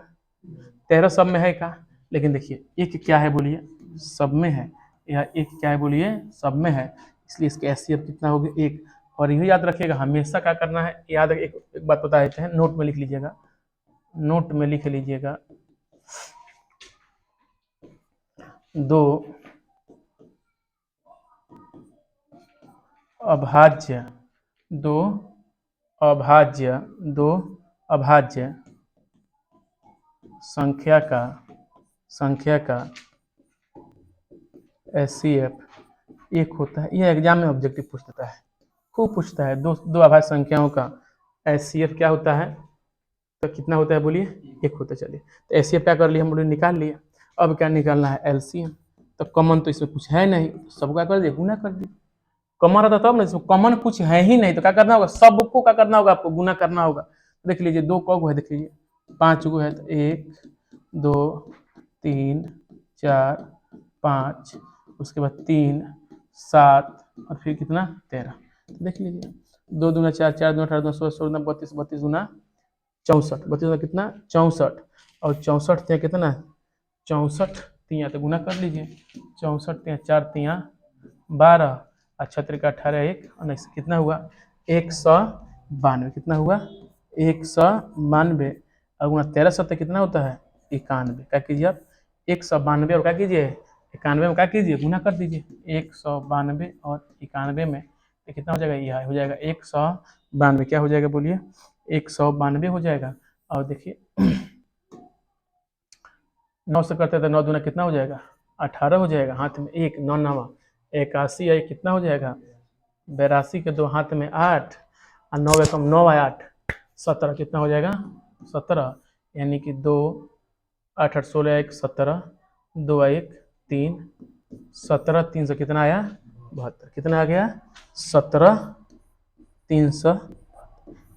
Speaker 1: 13 सब में है का, लेकिन देखिए एक क्या है बोलिए सब में है, या एक क्या है बोलिए सब में है, इसलिए इसके HCF कितना हो गया 1। और यही याद रखिएगा हमेशा क्या करना है, याद एक बात बता देते हैं, नोट में लिख लीजिएगा, नोट में लिख लीजिएगा 2 अभाज्य 2 अभाज्य संख्या का HCF 1 होता है। यह एग्जाम में ऑब्जेक्टिव पूछ देता है, खूब पूछता है। दो अभाज्य संख्याओं का HCF क्या होता है, तो कितना होता है बोलिए 1 होता है। चलिए तो HCF क्या कर लिया हम लोग निकाल लिया, अब क्या निकालना है LCM। तो कॉमन तो इसमें कुछ है नहीं, सब क्या कर दिए गुना कर दिए, कॉमन रहता तब ना, इसमें कॉमन कुछ है ही नहीं, तो क्या करना होगा सबको क्या करना होगा आपको गुना करना होगा। देख लीजिए 2 को है, देख लीजिए 5 गो है, तो 1 2 3 4 5, उसके बाद 3 7, और फिर कितना 13। तो देख लीजिए 2 दूना 4, 4 दूना 18, 16 16 32, 32 दूना 64, 32 दूना कितना 64, और 64 थे कितना 64 तिया, तो गुना कर लीजिए 64 तिया 4 तिया 12, अच्छा 3 का 18 1 19, कितना हुआ 192, कितना हुआ 192 और गुना 13 सत्तर कितना होता है 91। क्या कीजिए आप 192 और क्या कीजिए 91 में क्या कीजिए गुना कर दीजिए 192 और 91 में तो कितना हो जाएगा यह हो जाएगा 192 क्या हो जाएगा बोलिए 192 हो जाएगा। और देखिए 9 से करते तो 9 दूना कितना हो जाएगा 18 हो जाएगा। हाथ में एक 9 नवा 81 है कितना हो जाएगा 82 के 2 हाथ में 8 और 9 एकम 9 है 8 17 कितना हो जाएगा 17 यानी कि 2 8 8 16 1 17 2 1 3 17 300 कितना आया 72 कितना आ गया 17 300।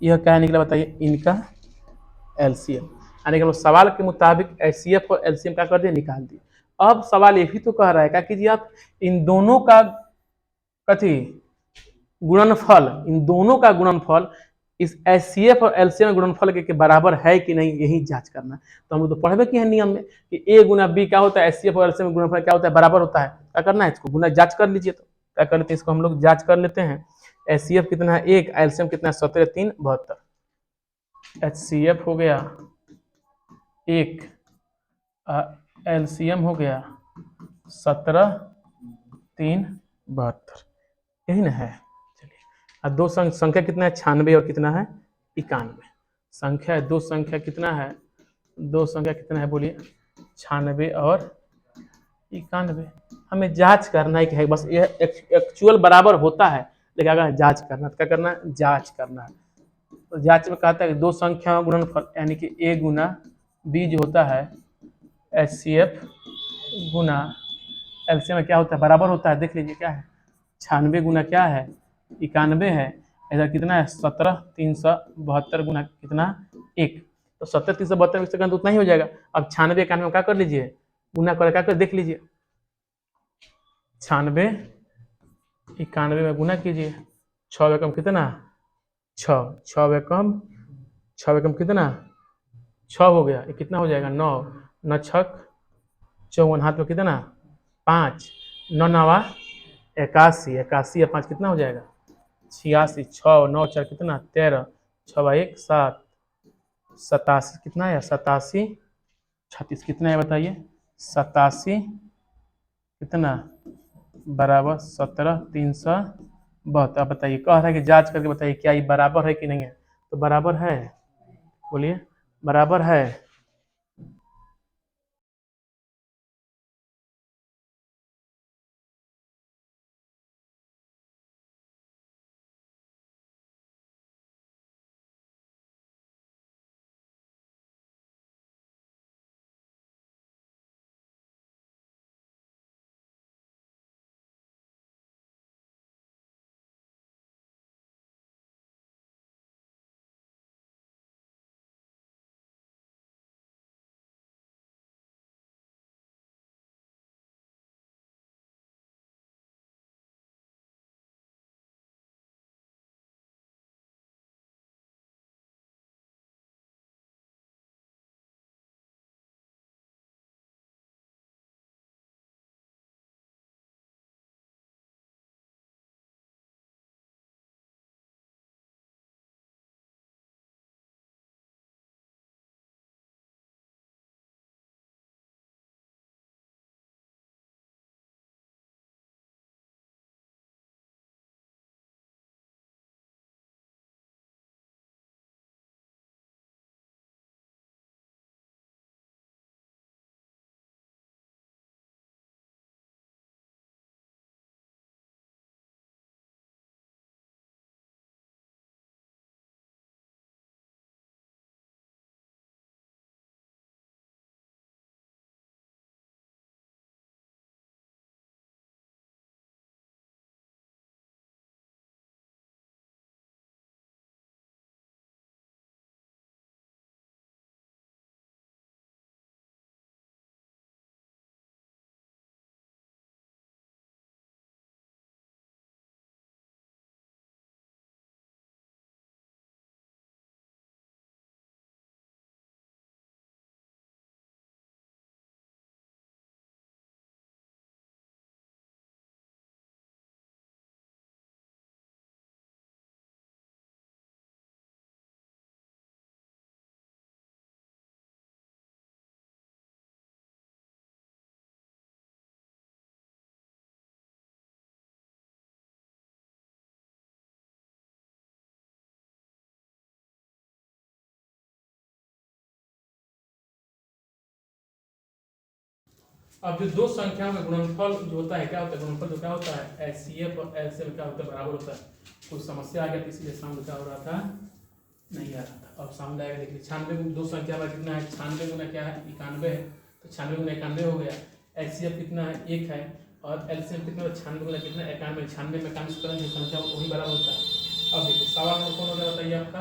Speaker 1: यह क्या निकला बताइए इनका एलसीएम यानी कि हम सवाल के मुताबिक एचसीएफ और एलसीएम क्या कर दिए निकाल दिए। अब सवाल ये भी तो कह रहा है क्या कीजिए आप इन दोनों का कथी गुणनफल इन दोनों का गुणनफल इस एचसीएफ और एलसीएम गुणनफल के बराबर है कि नहीं यही जांच करना है। तो हम लोग तो पढ़वे कि है नियम में कि ए गुना बी क्या होता है एचसीएफ और एलसीएम गुणनफल क्या होता है बराबर होता है। क्या करना है इसको गुना जांच कर लीजिए। तो क्या कर लेते हैं इसको हम लोग जांच कर लेते हैं। एचसीएफ कितना है 1 एलसीएम कितना है 17 3 72 एचसीएफ हो गया 1 एलसीएम हो गया 17 3 72 यही ना है। चलिए अब दो संख्या कितना है 96 और कितना है 91 संख्या है। दो संख्या कितना है दो संख्या कितना है बोलिए 96 और 91 हमें जांच करना है कि है बस ये एक्चुअल बराबर होता है लेकिन अगर जांच करना तो क्या करना है जांच करना है। तो जांच में कहता है कि दो संख्या गुणनफल यानी कि ए गुना बी जो होता है एचसीएफ गुना एलसीएम में क्या होता है बराबर होता है। देख लीजिए क्या है 96 गुना क्या है 91 है इधर कितना है 17 372 गुना कितना 1 तो 17 372 सेकंड उतना ही हो जाएगा। अब 96 91 क्या कर लीजिए गुना कर क्या कर देख लीजिए 96 91 में गुना कीजिए 6 एकम कितना 6 एकम कितना 6 हो गया ये कितना हो जाएगा 9 9 छक 54 हाथ में कितना 5 9 नवा 81 81 या 5 कितना हो जाएगा 86 6 9 4 कितना 13 6 1 7 87 कितना है 87 36 कितना है बताइए 87 कितना बराबर 17 372। अब बताइए कह रहा है कि जांच करके बताइए क्या ये बराबर है कि नहीं है। तो बराबर है बोलिए बराबर है। अब जो दो संख्याओं का गुणनफल जो होता है क्या होता है, गुणनफल जो क्या होता है एचसीएफ और एलसीएम क्या होता है, बराबर होता है। कुछ समस्या आ गया तो इसलिए सामने क्या हो रहा था, नहीं आ रहा था। अब सामने आएगा, देखिए 96 दो संख्या में कितना है, 96 गुना क्या है 91 है, तो 96 गुना 91 हो गया। एचसीएफ कितना है 1 है, और एलसीएम कितना है 96 गुना कितना 91, 96 में 91 करेंगे संख्या वही बराबर होता है। अब देखिए सवाल नंबर कौन हो गया बताइए आपका,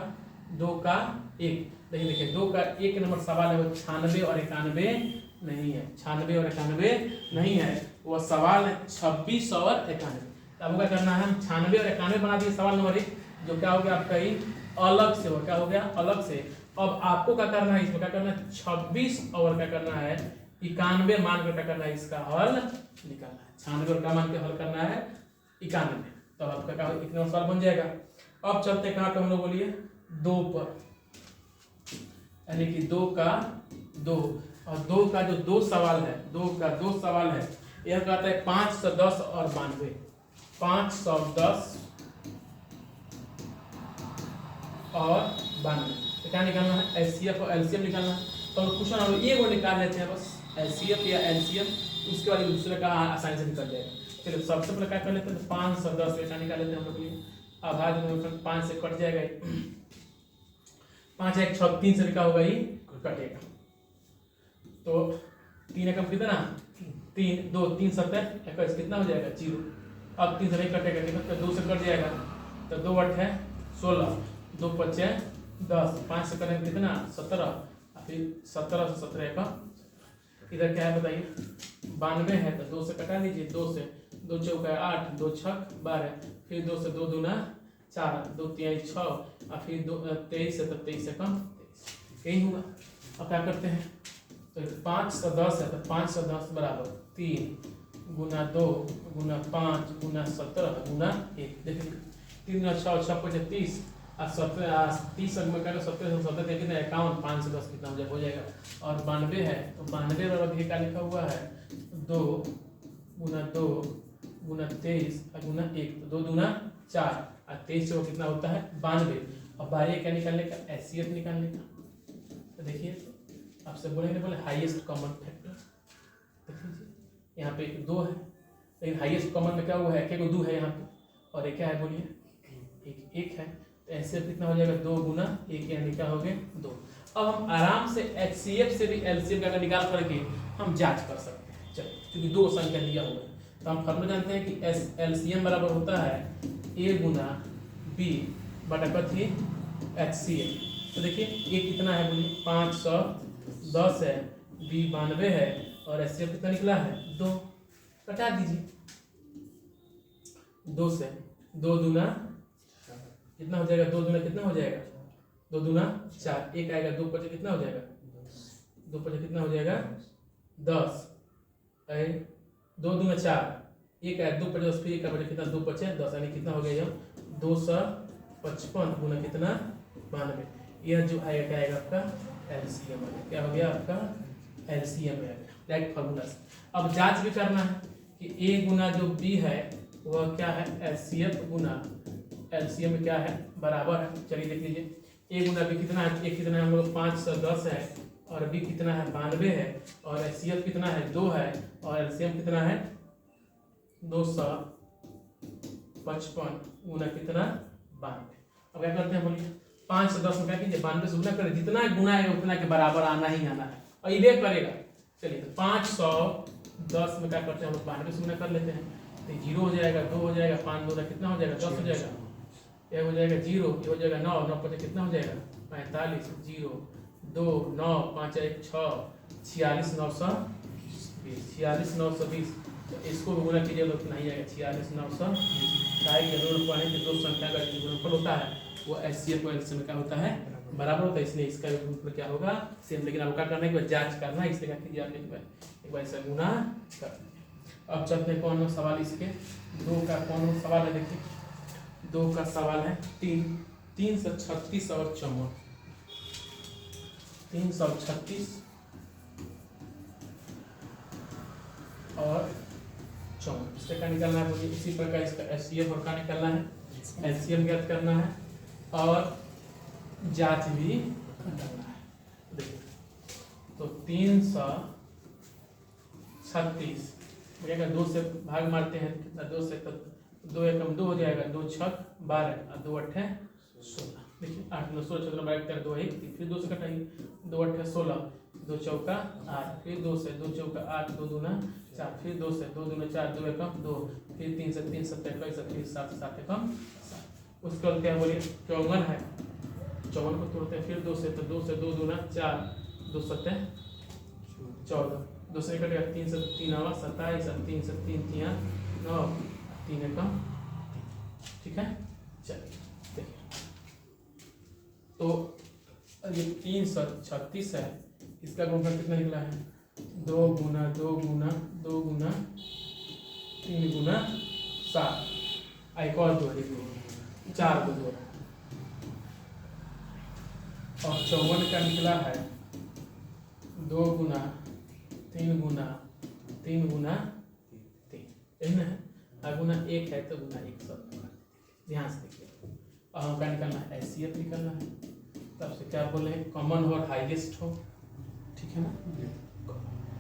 Speaker 1: 2 का 1। लेकिन देखिए 2 का 1 नंबर सवाल है वो 96 और 91 नहीं है, 96 और 91 नहीं है, वो सवाल है 26 और 91। अब क्या करना है, हम 96 और 91 बना दिए सवाल नंबर 1, जो क्या हो गया आपका ही अलग से हो, क्या हो गया अलग से। अब आपको क्या करना है, इसमें क्या करना है 26 और क्या करना है 91 मान कर क्या करना है, इसका हल निकालना है। 96 और क्या मान के हल करना है 91, तो आपका क्या इतना सवाल बन जाएगा। अब चलते कहाँ पे हम लोग बोलिए 2 पर, यानी कि 2 का 2, और 2 का जो 2 सवाल है, 2 का 2 सवाल है, यह कहता है 510 और 92, 510 और 92, तो क्या निकालना है एचसीएफ और एलसीएम निकालना है। तो क्वेश्चन हम लोग ये वो निकाल लेते हैं बस, एचसीएफ या एलसीएम, उसके बाद दूसरे का आसानी से निकल जाएगा। चलिए सबसे पहले क्या कर लेते हैं, 510 का निकाल लेते हैं हम लोग ये, आभाज 5 से कट जाएगा, 5 1 6 3 से लिखा होगा ये कटेगा, तो 3 एकम कितना 3 2 3 7 21 कितना हो जाएगा 0। अब 3 से नहीं कटेगा, कितना 2 से कट जाएगा, तो 2 8 है 16, 2 5 है 10, 5 से करेंगे कितना 17, फिर 17 से 17 का इधर क्या है बताइए 92 है, तो 2 से कटा लीजिए, 2 से 2 चौका 8, 2 छक 12, फिर 2 से 2 दूना 4, 2 3 6, और फिर 23 है तो 23 से कम 23, यही होगा। अब क्या करते हैं, तो 510 है, तो 510 बराबर 3 गुना 2 गुना 5 गुना 17 गुना 1, देखिए 3 गुना 6 6 5 30, और 30 में करें 17 कितना 51, 5 से 10 कितना हो जाएगा, और 92 है, तो 92 बराबर भी क्या लिखा हुआ है 2 गुना 2 गुना 23 और गुना 1, तो 2 दूना 4, और 23 से वो कितना होता है 92। और 12 क्या निकालने का एचसीएफ निकालने का, तो देखिए आपसे बोले हाईएस्ट कॉमन फैक्टर, देखिए यहाँ पे 2 है, लेकिन हाईएस्ट कॉमन में क्या हुआ है, एक 2 है यहाँ पे, और एक क्या है बोलिए एक है, तो एचसीएफ कितना हो जाएगा 2 गुना 1, यानी क्या हो गया 2। अब हम आराम से एचसीएफ से भी एलसीएम का निकाल करके हम जांच कर सकते हैं। चलिए क्योंकि 2 संख्या दिया हुआ है, तो हम फॉर्मूला जानते हैं कि एलसीएम बराबर होता है ए गुना बी बटा कथी एचसीएफ। तो देखिए ए कितना है बोलिए 510 है, बी 92 है, और एचसीएफ कितना निकला है 2, कटा दीजिए 2 से 2 दूना कितना हो जाएगा, 2 दूना कितना हो जाएगा 2 दूना 4, एक आएगा 2 पचे कितना हो जाएगा 2 पचे कितना हो जाएगा 10, 2 दूना 4, एक आया 2 पचे 10, फिर एक बचे कितना 2 पचे 10, यानी कितना हो गया 255 गुना कितना 92, यह जो आएगा क्या आएगा आपका एलसीएम आएगा, क्या हो गया आपका एलसीएम आएगा डायरेक्ट फार्मूला से। अब जांच भी करना है कि ए गुना जो बी है वह क्या है एचसीएफ गुना एलसीएम में क्या है बराबर है। चलिए देख लीजिए ए गुना बी कितना है, ए कितना है हम लोग 510 है, और बी कितना है 92 है, और एचसीएफ कितना है 2 है, और एलसीएम कितना है 255 गुना कितना 92। अब क्या करते हैं बोलिए 5 से 10 में क्या कीजिए 92 से गुना करें, जितना गुना है उतना के बराबर आना ही आना है, और ये करेगा। चलिए तो 510 में क्या करते हैं हम लोग 92 से गुना कर लेते हैं, तो 0 हो जाएगा 2 हो जाएगा 5 2 कितना हो जाएगा 10 हो जाएगा, यह हो जाएगा 0, ये हो जाएगा 9 9 पचे कितना हो जाएगा 45, 0 2 9 5 1 6 46 920, तो इसको गुना कीजिए तो नहीं आएगा 46 920। गाय के अनुरूप पानी के 2 संख्या का जो गुणनफल होता है वो एचसीएफ और एलसीएम में क्या होता है बराबर होता है, इसलिए इसका गुणनफल क्या होगा सेम। लेकिन अब क्या करना है कि जांच करना है, इसलिए क्या कीजिए आप एक बार इसे गुना कर। अब चलते हैं कौन सवाल इसके 2 का कौन सवाल है, देखिए 2 का सवाल है 3 से 36 और 54, 336 और 54, इसका क्या निकालना है मुझे, इसी प्रकार इसका एचसीएफ और क्या निकालना है एलसीएम ज्ञात करना है, और जांच भी करना है। देखिए तो 336 36 बचेगा, 2 से भाग मारते हैं कितना, 2 से, तो 2 एकम 2 हो जाएगा, 2 छक 12 और 2 अट्ठे 16। देखिए 8 9 16 14 12 13 2 1 3, फिर 2 से कटाइए, 2 अट्ठे 16, 2 चौका 8, फिर 2 से, 2 चौका 8, 2 दूना 4, फिर 2 से, 2 दूना 4, 2 एकम 2, फिर 3 से, 3 7 21, फिर 7 से 7 एकम 7। उसके बाद क्या बोलिए 54 है, 54 को तोड़ते हैं, फिर 2 से, तो 2 से 2 दूना 4, 2 सत्ते 14, 2 से कटेगा, 3 से 3 आवा 27, 3 से 3 तिया 9, 3 एकम 3। ठीक है, चलिए देखिए, तो ये 336 है, इसका गुणनफल कितना निकला है, 2 गुना 2 गुना 2 गुना 3 गुना 7, एक और 2 देखिए 4 को 2, और 54 का निकला है 2 गुना 3 गुना 3 गुना 3, यही ना है, और गुना 1 है तो गुना 1 सब ध्यान से देखिए। और हमका निकालना है एचसीएफ निकालना है, तब से क्या बोले कॉमन और हाईएस्ट हो, ठीक है ना,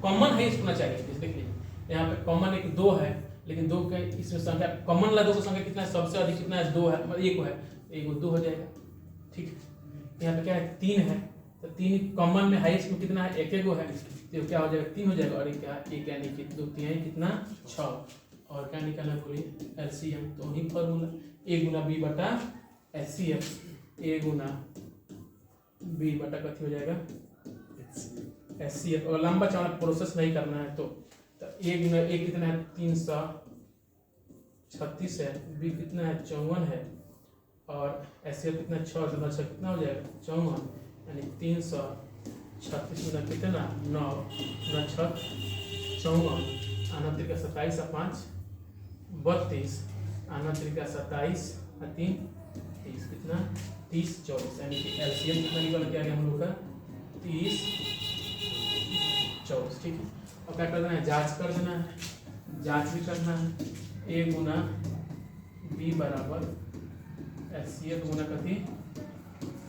Speaker 1: कॉमन हाईएस्ट होना चाहिए। देख लीजिए यहाँ पे कॉमन एक 2 है, लेकिन 2 के इसमें संख्या कॉमन ला 2 की संख्या कितना है, सबसे अधिक कितना है, 2 है, मतलब 1 है, 1 2 हो जाएगा। ठीक है, यहाँ पे क्या है 3 है, तो 3 कॉमन में हाईएस्ट में कितना है, 1 है, तो क्या हो जाएगा 3 हो जाएगा, और एक क्या एक यानी कि 2 3 कितना 6, और क्या निकालना बोलिए एलसीएम, तो वही फॉर्मूला a गुना बी बटा एचसीएफ, a गुना बी बटा कथी हो जाएगा एचसीएफ, और लंबा चौड़ा प्रोसेस नहीं करना है तो a गुना a कितना है 336 है, b कितना है 54 है, और एचसीएफ कितना 6 कितना हो जाएगा 54, यानी 336 गुना कितना 9 गुना 6 54, आना तरीका 27 और 5 32, आना तरीका 27 और 3 30, कितना 30 24, यानी कि एलसीएम कितना निकल के आ गया हम लोग का 30 24। ठीक है, और क्या कर देना है, जांच कर देना है, जांच भी करना है, a गुना b बराबर एचसीएफ गुना कथी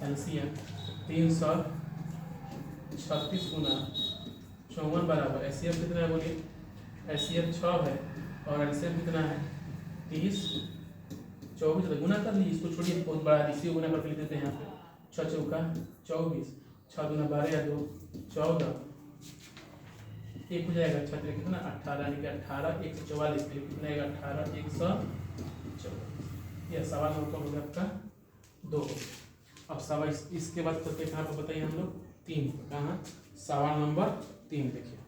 Speaker 1: एलसीएम, 336 गुना 54 बराबर एचसीएफ कितना है बोलिए, एचसीएफ 6 है, और एलसीएम कितना है 30 24, तो गुना कर लीजिए, इसको छोड़िए बहुत बड़ा इसी गुना करके लिख देते हैं यहाँ पे, 6 चौका 24, 6 दूना 12 या 2 14, 1 हो जाएगा 6 कितना 18, यानी कि 18 144, कितना आएगा 18 114। यह सवाल नंबर हो गया आपका 2। अब सवाल इसके बाद करते कहाँ पर बताइए हम लोग 3, कहाँ सवाल नंबर 3 देखिए,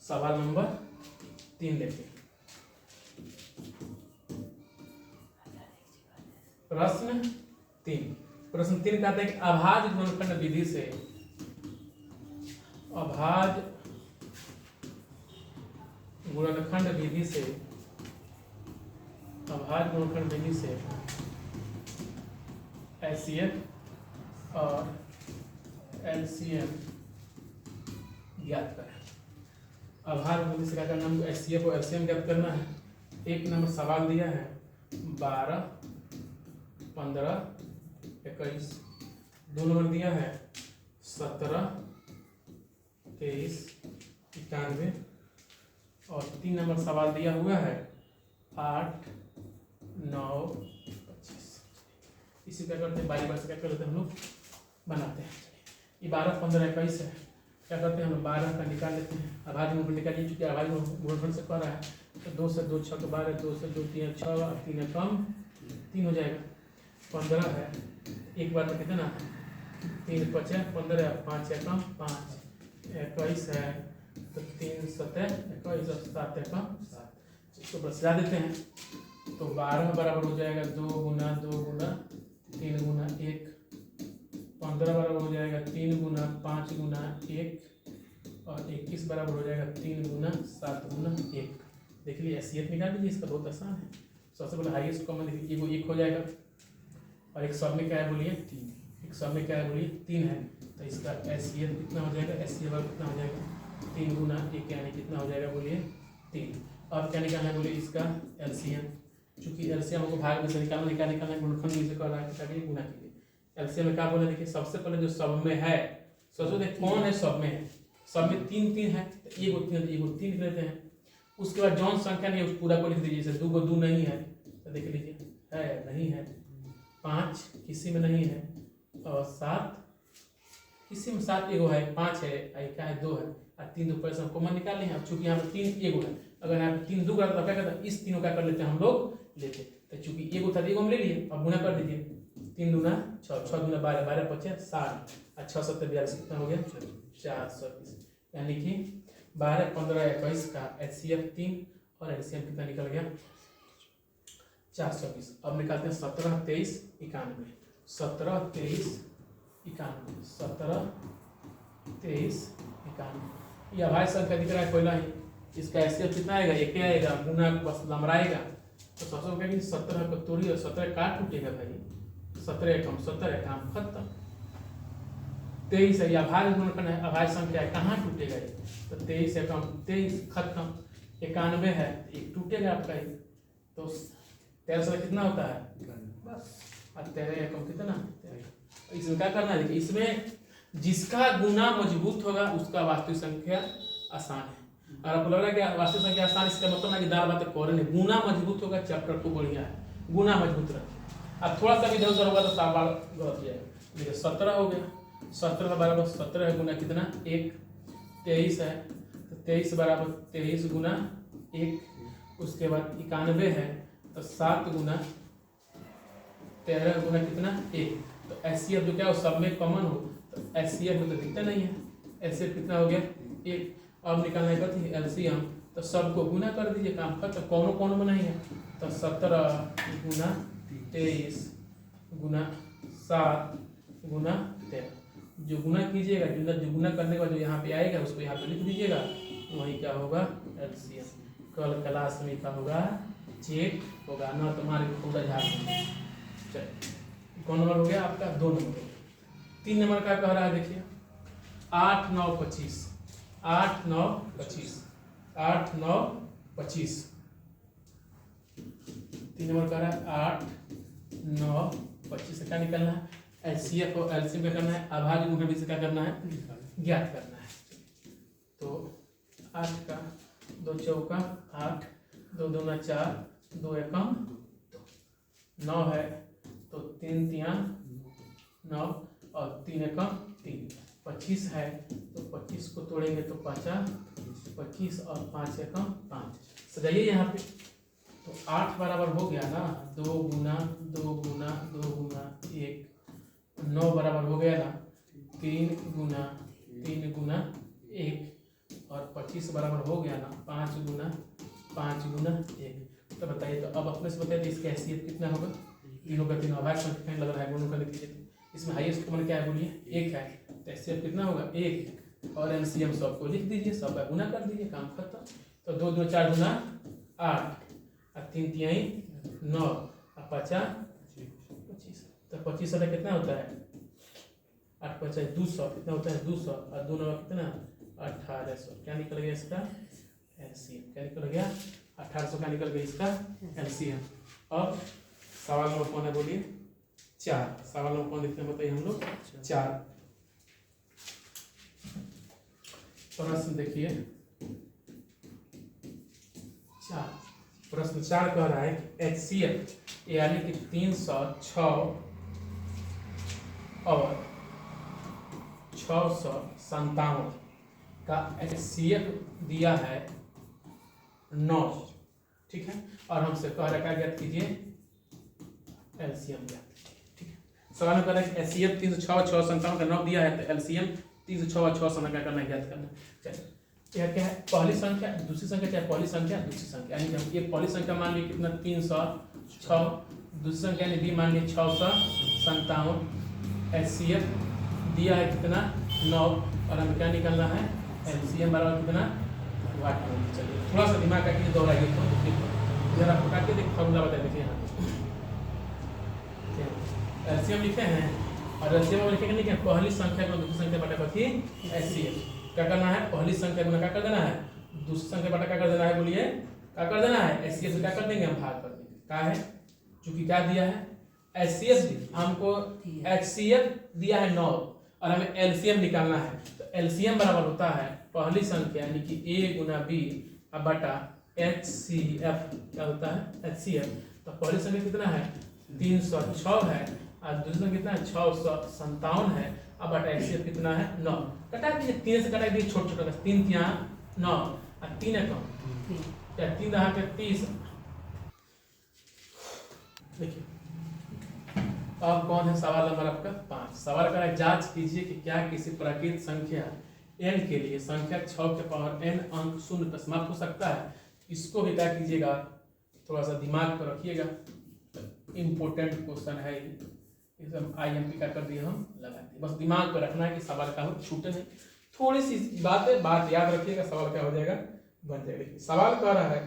Speaker 1: सवाल नंबर 3 देखिए, प्रश्न 3 कहता है कि अभाज्य गुणनखंड विधि से, अभाज्य गुणनखंड विधि से, अभाज्य गुणनखंड विधि से एचसीएफ और एलसीएम ज्ञात करें। अभाज्य विधि से क्या करना है, एचसीएफ और एलसीएम ज्ञात करना है। एक नंबर सवाल दिया है 12 15 21, 2 नंबर दिया है 17 23 91, और 3 नंबर सवाल दिया हुआ है 8 9 25। इसी क्या करते हैं, बारी बारी से क्या करते हैं हम लोग बनाते हैं। ये 12 15 21 है, क्या करते हैं हम लोग 12 का निकाल लेते हैं, अभाज्य गुणनखंड निकालिए, चूंकि अभाज्य गुणनखंड से पा रहा है, तो 2 से 2 6 12, 2 से 2 3 6, 3 कम 3 हो जाएगा, 15 है, एक बार में कितना 3 5 15, 5 कम 5, 21 है, तो 3 7 21 और 7 कम 7, इसको बस ला देते हैं, तो 12 बराबर हो जाएगा 2 गुना 3 गुना 1, 15 बराबर हो जाएगा 3 गुना 5 गुना 1, और 21 बराबर हो जाएगा 3 गुना 7 गुना 1। देख लीजिए एचसीएफ निकाल लीजिए, इसका बहुत आसान है। सबसे पहले हाईएस्ट कॉमन देखिए, वो 1 हो जाएगा, और एक सब में क्या है बोलिए 3, एक सब में क्या है बोलिए 3 है, तो इसका एचसीएफ कितना हो जाएगा, एचसीएफ कितना हो जाएगा 3 गुना 1, यानी कितना हो जाएगा बोलिए 3। अब क्या निकालना है बोलिए इसका एलसीएम, चूंकि एलसीएम को भाग में से निकालना है, गुणनखंड में से कर रहा है, ताकि गुना कीजिए। एलसीएम में क्या बोले देखिए, सबसे पहले जो सब में है, सोचो देख कौन है सब में है, सब में 3 3 है तो एगो 3 एगो 3 लिख लेते हैं। उसके बाद जौन संख्या नहीं है उस पूरा को लिख दीजिए। जैसे 2 को 2 नहीं है तो देख लीजिए है नहीं है, 5 किसी में नहीं है, और 7 किसी में 7 एगो है, 5 है, क्या है 2 है, और 3 2 पैसा कॉमन निकाल लें। अब चूंकि यहाँ पे 3 एगो है, अगर यहाँ पे 3 2 करता तो क्या करता, इस तीनों का कर लेते हैं हम लोग लेते। तो चूंकि एगो था एगो हम ले लिए, अब गुना कर दीजिए। 3 दूना 6, 6 दूना 12, 12 5 60, और 6 7 42 कितना हो गया 420। यानी कि 12 15 21 का HCF 3 और LCM कितना निकल गया 420। अब निकालते हैं 17 23 91, 17 23 91, 17 23 91। यह भाई संख्या दिख रहा है पहला ही, इसका HCF कितना आएगा 1 आएगा, गुना बस लमराएगा। तो सबसे पहले 17 को तोड़िए और 17 काट टूटेगा भाई, 17 कम 17 काम खत्म। 23 है, अभाज्य गुणनखंड है, अभाज्य संख्या है, कहाँ टूटेगा ये, तो 23 है कम 23 खत्म। 91 है, एक टूटेगा आपका ही, तो 13 से कितना होता है बस, और 13 कम कितना 13। इसमें क्या करना है, देखिए इसमें जिसका गुना मजबूत होगा उसका वास्तविक संख्या आसान है। और आपको लग रहा है कि वास्तविक संख्या आसान, इसका मतलब ना कि दाल बातें कर रहे हैं। गुना मजबूत होगा चैप्टर को बढ़िया है, गुना मजबूत रखे। अब थोड़ा सा भी इधर उधर होगा तो सवाल गलत जाएगा। देखिए 17 हो गया, 17 बराबर 17 है गुना कितना 1, 23 है तो 23 बराबर 23 गुना 1। उसके बाद 91 है तो 7 गुना 13 गुना कितना 1। तो HCF जो क्या हो सब में कॉमन हो, तो HCF में तो दिखता नहीं है, HCF कितना हो गया 1। अब निकालना है कथी LCM, तो सबको गुना कर दीजिए, काम खत्म। कौनो कौनो में नहीं है, तो 17 गुना 23 गुना 7 गुना 13। जो गुना कीजिएगा, जो गुना करने के बाद जो यहाँ पे आएगा उसको यहाँ पे लिख दीजिएगा, वही क्या होगा LCM। कल क्लास में क्या होगा चेक होगा ना, तुम्हारे पूरा झाड़। चलिए कौन नंबर हो गया आपका 2 नंबर। 3 नंबर का कह रहा है, देखिए 8 9 25, 8 9 25, 8 9 25। 3 नंबर कह रहा है 8 9 25 से क्या निकलना है HCF और LCM क्या करना है, अभाज्य गुणनखंड से क्या करना है ज्ञात करना है। तो 8 का 2 चौका 8, 2 दूना 4, 2 एकम 2, 9 है तो 3 तिया 9 और 3 एकम 3, 25 है तो 25 को तोड़ेंगे तो 5 25 और 5 एकम 5। सजाइए यहाँ पे, तो 8 बराबर हो गया ना 2 गुना 2 गुना 2 गुना 1, 9 बराबर हो गया ना 3 गुना 3 गुना 1, और 25 बराबर हो गया ना 5 गुना 1। तो बताइए, तो अब अपने से बताइए इसकी हैसियत कितना होगा, तीनों का तीनों अभाज्य संख्या लग रहा है गुणनखंड कीजिए। तो इसमें हाईएस्ट कॉमन क्या है बोलिए 1 है, तो हैसियत कितना होगा 1, और LCM सबको लिख दीजिए, सब का गुना कर दीजिए, काम खत्म। तो 2 2 4 गुना 8, 3 तिहाई 9, और 5 25। तो 25 से कितना होता है 8 50 200, कितना होता है 200, और 2 9 कितना 1800। क्या निकल गया इसका LCM, क्या निकल गया 1800 का निकल गया इसका LCM। अब सवाल नंबर कौन है बोलिए 4। सवाल नंबर कौन लिखते हैं बताइए हम लोग 4। प्रश्न देखिए 4, प्रश्न 4 कह रहा है कि HCF यानी कि 306 और 657 का HCF दिया है 9, ठीक है, और हमसे कह रखा ज्ञात कीजिए LCM ज्ञात, ठीक है। सवाल में कह रहा है कि HCF 306 और 657 का 9 दिया है, तो LCM 306 और 657 का करना ज्ञात करना। चलिए यह क्या है पहली संख्या दूसरी संख्या, क्या पहली संख्या दूसरी संख्या, यानी कि ये पहली संख्या मान ली कितना 306, दूसरी संख्या यानी B मान ली 657। HCF दिया है कितना 9, और हमें क्या निकालना है LCM बराबर कितना 8। चलिए थोड़ा सा दिमाग का कीजिए, दोहराइए इधर आपको काटिए, देखिए फॉर्मूला बता देखिए यहाँ LCM लिखे हैं, और LCM में लिखेंगे नहीं कि पहली संख्या को दूसरी संख्या बटा कथी HCF। क्या करना है पहली संख्या गुना क्या कर देना है दूसरी संख्या बटा क्या कर देना है बोलिए क्या कर देना है HCF से क्या कर देंगे हम भाग कर देंगे। क्या है चूंकि क्या दिया है HCF हमको HCF दिया है 9, और हमें एलसीएम निकालना है। तो एलसीएम बराबर होता है पहली संख्या यानी कि a गुना b बटा HCF, क्या होता है HCF। तो पहली संख्या कितना है 306 है और दूसरी संख्या कितना है 657 है। अब बटा HCF कितना है 9। कटा दीजिए, 3 से कटा दीजिए छोटे छोटे, 3 यहाँ 9 और 3 है कम, 3 रहा के 30। देखिए अब कौन है सवाल नंबर आपका 5। सवाल का जांच कीजिए कि क्या किसी प्राकृत संख्या n के लिए संख्या 6 के पावर n अंक शून्य पर समाप्त हो सकता है। इसको भी क्या कीजिएगा, थोड़ा सा दिमाग पर रखिएगा, इम्पोर्टेंट क्वेश्चन है। इसे हम IMP का कर दिए, हम लगा दिए, बस दिमाग पर रखना है कि सवाल का हो, छूटे नहीं। थोड़ी सी बात याद रखिएगा, सवाल क्या हो जाएगा बन जाएगा। सवाल कह रहा है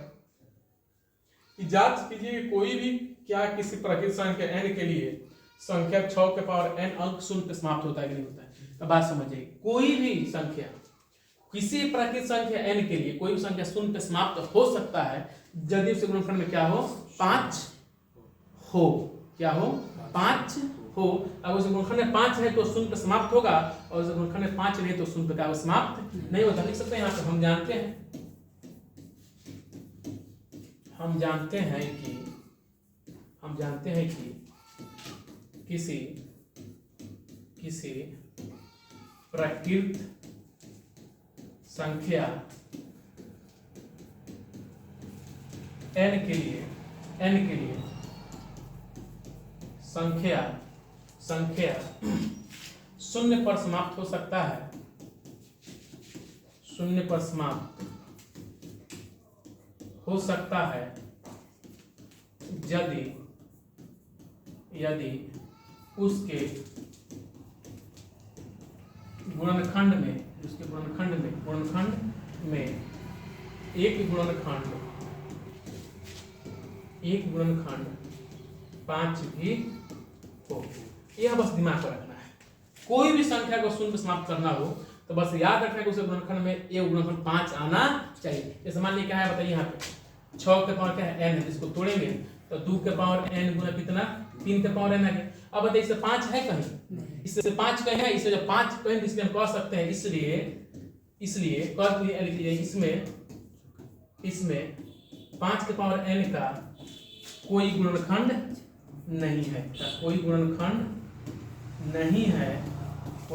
Speaker 1: कि जांच कीजिए कोई भी क्या किसी प्राकृत संख्या n के लिए संख्या 6 के पावर n अंक शून्य पे समाप्त होता है कि नहीं होता है। तो बात समझिए, कोई भी संख्या किसी प्राकृत संख्या n के लिए कोई भी संख्या शून्य पे समाप्त हो सकता है यदि उसके गुणनखंड में क्या हो 5 हो, क्या हो 5 हो। अब उस गुणनखंड में 5 है तो शून्य पे समाप्त होगा, और उस गुणनखंड में 5 नहीं तो शून्य पे क्या समाप्त नहीं होता। लिख सकते हैं यहाँ पे, हम जानते हैं कि किसी प्राकृत संख्या n के लिए संख्या शून्य पर समाप्त हो सकता है, शून्य पर समाप्त हो सकता है यदि उसके गुणनखंड में एक गुणनखंड 5 भी हो। यह बस दिमाग में रखना है। कोई भी संख्या को शून्य समाप्त करना हो तो बस याद रखना है कि उसके गुणनखंड में एक गुणनखंड 5 आना चाहिए। जैसे मान लीजिए क्या है बताइए, यहाँ पे 6 के पावर क्या है n है, जिसको तोड़ेंगे तो 2 के पावर n गुना कितना 3 के पावर n आ गया। अब बताइए इससे 5 है कहीं, इससे 5 कहीं है, इससे जब 5 कहीं इसलिए हम कह सकते हैं, इसलिए कह लीजिए इसमें 5 के पावर n का कोई गुणनखंड नहीं है, कोई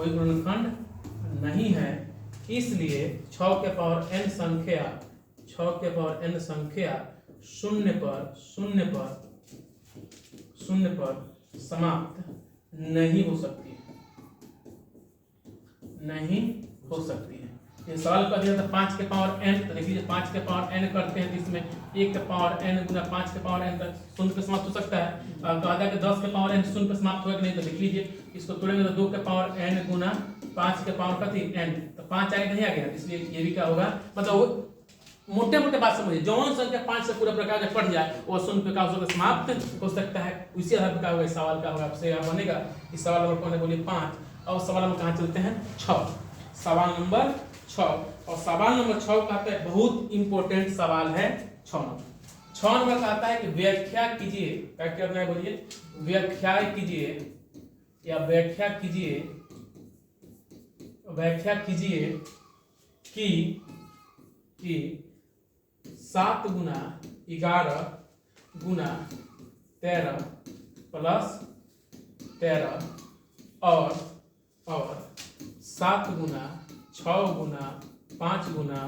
Speaker 1: गुणनखंड नहीं है। इसलिए 6 के पावर n संख्या शून्य पर समाप्त नहीं हो सकती है। ये सवाल कर दिया था 5 के पावर n, तो देखिए 5 के पावर n करते हैं तो इसमें 1 के पावर n गुना 5 के पावर n तक शून्य पे समाप्त हो सकता है। और कहा था कि 10 के पावर n शून्य पे समाप्त होगा कि नहीं, तो लिख लीजिए इसको तोड़ेंगे तो 2 के पावर n गुना 5 के पावर कथी n, तो 5 आगे नहीं आ गया, इसलिए ये भी क्या होगा, मतलब मोटे बात समझिए, जौन संख्या 5 से पूरा प्रकार से पढ़ जाए वो शून्य पे का समाप्त हो सकता है। उसी आधार पर क्या होगा, सवाल का होगा आपसे बनेगा। इस सवाल नंबर कौन है बोलिए 5। और सवाल नंबर कहाँ चलते हैं 6, सवाल नंबर 6। और सवाल नंबर 6 कहता है बहुत इंपॉर्टेंट सवाल है 6 नंबर कहता है कि व्याख्या कीजिए, क्या करना है बोलिए, व्याख्या कीजिए कि 7 गुना 11 गुना 13 प्लस 13 और 7 गुना 6 गुना 5 गुना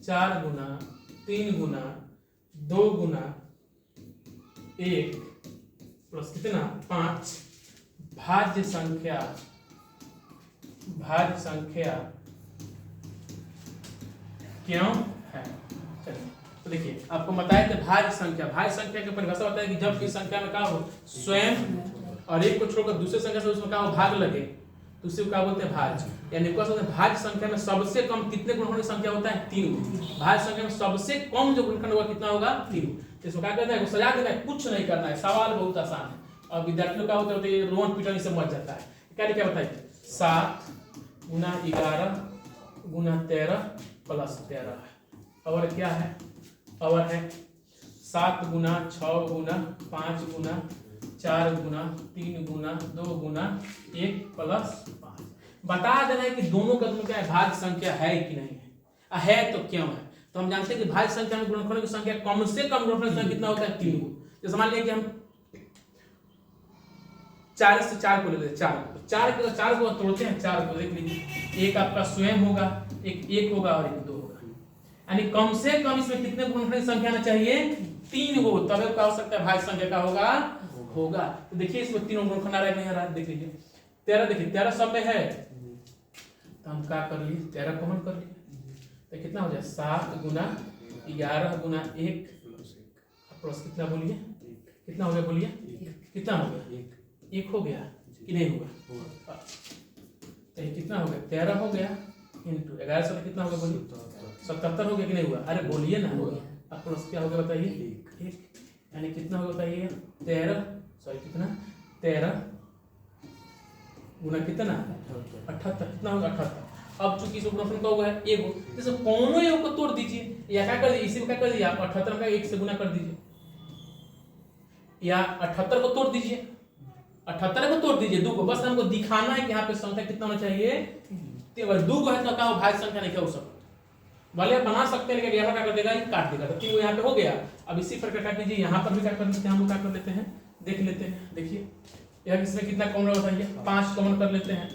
Speaker 1: 4 गुना 3 गुना 2 गुना 1 प्लस कितना 5 भाज्य संख्या क्यों है। चलिए तो देखिए आपको बताया कि भाज्य संख्या की परिभाषा होता है कि जब किसी संख्या में क्या हो स्वयं और एक को छोड़कर दूसरे संख्या से उसमें क्या हो भाग लगे तो उसे क्या बोलते हैं भाज्य। यानी भाज्य संख्या में सबसे कम कितने गुणनखंड की संख्या होता है 3। भाज्य संख्या में सबसे कम जो गुणनखंड होगा कितना होगा 3। इसमें क्या करना है, सजा देना है, कुछ नहीं करना है, सवाल बहुत आसान है। और विद्यार्थियों का होता है रोन पीटन से मच जाता है। क्या बताइए 7 गुना 11 गुना 13 प्लस 13 और क्या है, और है 7 गुना 6 गुना 5 गुना 4 गुना 3 गुना 2 गुना 1 प्लस 5। बता देना है कि दोनों का दोनों क्या है, भाज्य संख्या है कि नहीं है तो क्यों है। तो हम जानते हैं कि भाज्य संख्या में गुणनखंड की संख्या कम से कम गुणनखंड की संख्या कितना होता है, 3 गुना। जैसे मान लिया कि हम 4 से 4 को लेते हैं, 4 को तोड़ते हैं, 4 को देख लीजिए, एक आपका स्वयं होगा, एक 1 होगा और एक 2 होगा, यानी कम से कम इसमें कितने गुणनखंड की संख्या आना चाहिए, 3 गो, तब क्या हो सकता है, भाज्य संख्या का होगा। तो देखिए इसमें 3 गुणनखंड आ रहा है नहीं आ रहा है, देख लीजिए 13, देखिए 13 सब में है, तो हम क्या कर लिए, 13 कॉमन कर लिए, तो कितना हो जाए 7 गुना 11 गुना 1 प्लस कितना बोलिए, कितना हो गया बोलिए, कितना हो गया, 1 हो गया कि नहीं होगा, तो ये कितना हो गया, 13 हो गया इंटू 11 से कितना हो गया बोलिए, 77 हो गया कि नहीं हुआ, अरे बोलिए ना, अब प्लस क्या हो गया बताइए, 1, यानी कितना होगा बताइए, 13 गुना कितना 78, कितना होगा 78। अब चूंकि इस गुणनफल का होगा एक हो, जैसे कोनो एक को तोड़ दीजिए, या क्या कर दीजिए, इसी को क्या कर दीजिए आप 78 का 1 से गुना कर दीजिए, या 78 को तोड़ दीजिए, 78 को तोड़ दीजिए 2 को, बस हमको दिखाना है कि यहाँ पे संख्या कितना होना चाहिए, अगर 2 को है तो क्या हो, भाज्य संख्या नहीं हो सकता, भले आप बना सकते हैं लेकिन यहाँ क्या कर देगा, ये काट देगा, तो 3 यहाँ पे हो गया। अब इसी प्रकार क्या कीजिए, यहाँ पर भी क्या कर लेते हैं, हम लोग क्या कर लेते हैं, देख लेते हैं, देखिए यह इसमें कितना कॉमन बताइए, 5 कॉमन कर लेते हैं,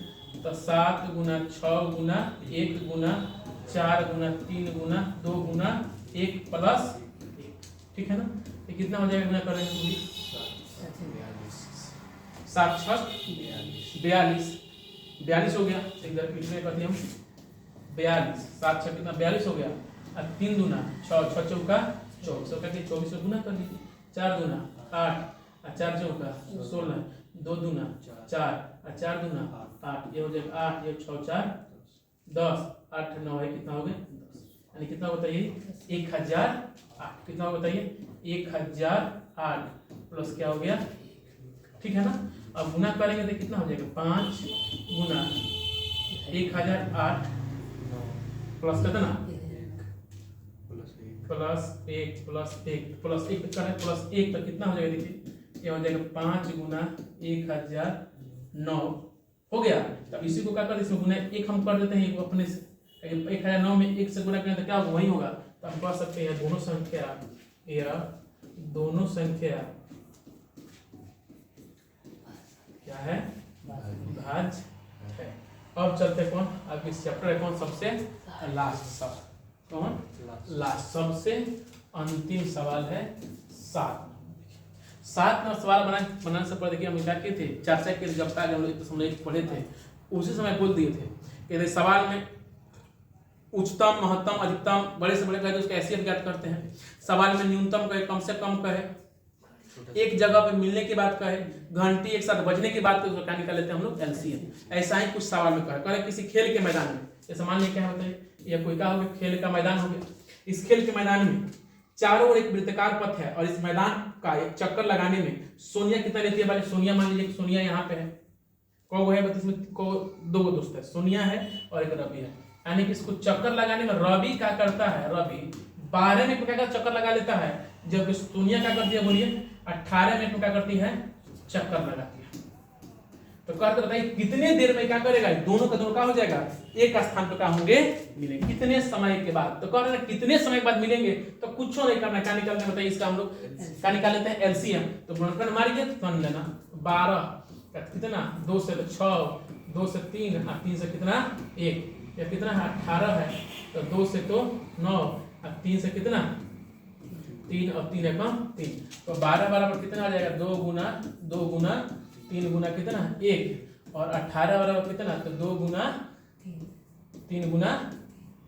Speaker 1: तो 7 गुना 6 गुना 1 गुना 4 गुना 3 गुना 2 गुना 1 प्लस 1, ठीक है ना, ये कितना हो जाएगा, गुना करेंगे पूरी 7 6 42 हो गया, इधर कितने करते हम 42, 7 6 कितना 42 हो गया, अब 3 दूना 6 6 चौका 24, तो कहते 24 से गुना कर लीजिए, 4 दूना 8 4 चौका 16, 2 दूना 4 4 दूना 8, ये हो जाएगा 8, ये 6 4 10, 8 9 है, कितना हो गया 10, यानी कितना बताइए 1008, कितना हो बताइए 1008 प्लस क्या हो गया, ठीक है ना। अब गुना करेंगे तो कितना हो जाएगा 5 गुना 1008 प्लस कितना प्लस 1 करें प्लस 1 तो कितना हो जाएगा, देखिए ये हो जाएगा 5 गुना 1009 हो गया। तब इसी को क्या कर, इसमें गुना 1 हम कर देते हैं, अपने से 1009 में 1 से गुना करें तो क्या होगा, वही होगा। तो हम कह सकते हैं दोनों संख्या क्या है, भाज्य है। अब चलते कौन, अब इस चैप्टर है कौन सबसे लास्ट, कौन लास्ट सबसे अंतिम सवाल है 7 नंबर सवाल बनाने से पहले देखिए हम क्या किए थे, चर्चा के जब तक हम लोग पढ़े थे उसी समय बोल दिए थे कि सवाल में उच्चतम महत्तम अधिकतम बड़े से बड़े कहे तो उसका हैसियत ज्ञात करते हैं, सवाल में न्यूनतम कहे कम से कम कहे, एक जगह पे मिलने की बात कहे, घंटी एक साथ बजने की बात क्या निकाल लेते हैं हम लोग एलसीएम। ऐसा ही कुछ सवाल में कहे किसी खेल के मैदान में, जैसे मान लीजिए क्या बताइए, या कोई क्या हो गया, खेल का मैदान हो गया, इस खेल के मैदान में चारों ओर एक वृत्ताकार पथ है और इस मैदान का एक चक्कर लगाने में सोनिया कितना लेती है, भाई सोनिया मान लीजिए सोनिया यहाँ पे है, कौन है इसमें, 2 दोस्त है, सोनिया है और एक रवि है, यानी कि इसको चक्कर लगाने में रवि क्या करता है, रवि 12 मिनट में क्या चक्कर लगा लेता है, जबकि सोनिया क्या करती है बोलिए 18 मिनट में क्या करती है, चक्कर लगाती है। तो कहते बताइए कितने देर में क्या करेगा, दोनों का दोनों क्या हो जाएगा, एक स्थान पर क्या होंगे, मिलेंगे, कितने समय के बाद। तो कह रहे हैं कितने समय के बाद मिलेंगे, तो कुछ नहीं करना, क्या निकालना बताइए, इसका हम लोग क्या निकाल लेते हैं एलसीएम। तो गुणनखंड मारिए तो लेना 12 कितना 2 से 6 2 से 3 3 से कितना 1, या कितना है 18 है, तो 2 से तो 9 और 3 से कितना 3 और 3 है कम 3, तो 12 बराबर कितना आ जाएगा 2 गुना 3 गुना कितना 1 और 18 बराबर कितना, तो 2 गुना 3 गुना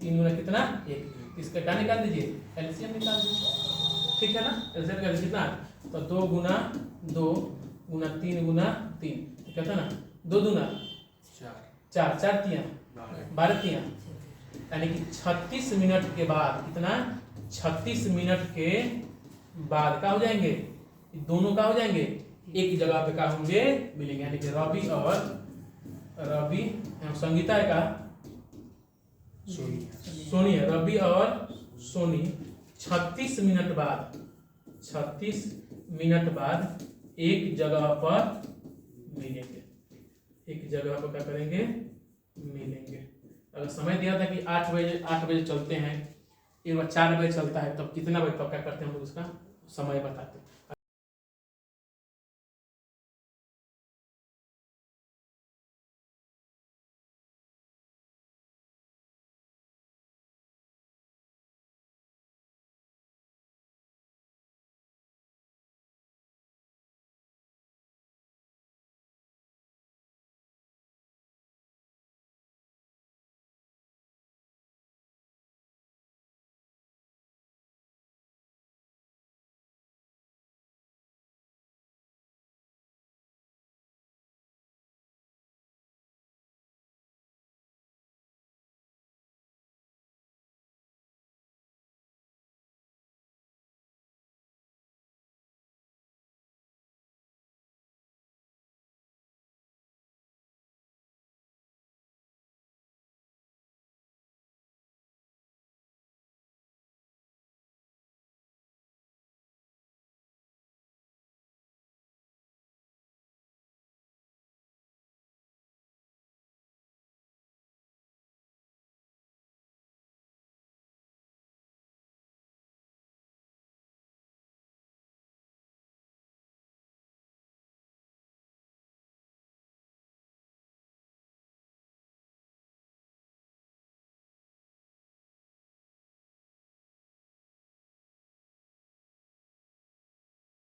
Speaker 1: कितना 1, इसका क्या निकाल दीजिए एलसीएम निकाल दीजिए, ठीक है ना। एलसीएम निकाल कितना, तो 2 गुना 3 गुना 3 कहता ना 2 दूना 4 4 तियां 12 तियां, यानी कि 36 मिनट के बाद कितना 36 मिनट के बाद क्या हो जाएंगे, दोनों क्या हो जाएंगे एक जगह पे क्या होंगे, मिलेंगे, यानी कि रवि संगीता है का सोनी है, रवि और सोनी 36 मिनट बाद एक जगह पर मिलेंगे, एक जगह पर क्या करेंगे मिलेंगे। अगर समय दिया था कि 8 बजे चलते हैं, एक बार 4 बजे चलता है, तब कितना बजे तक क्या करते हैं हम लोग उसका समय बताते हैं।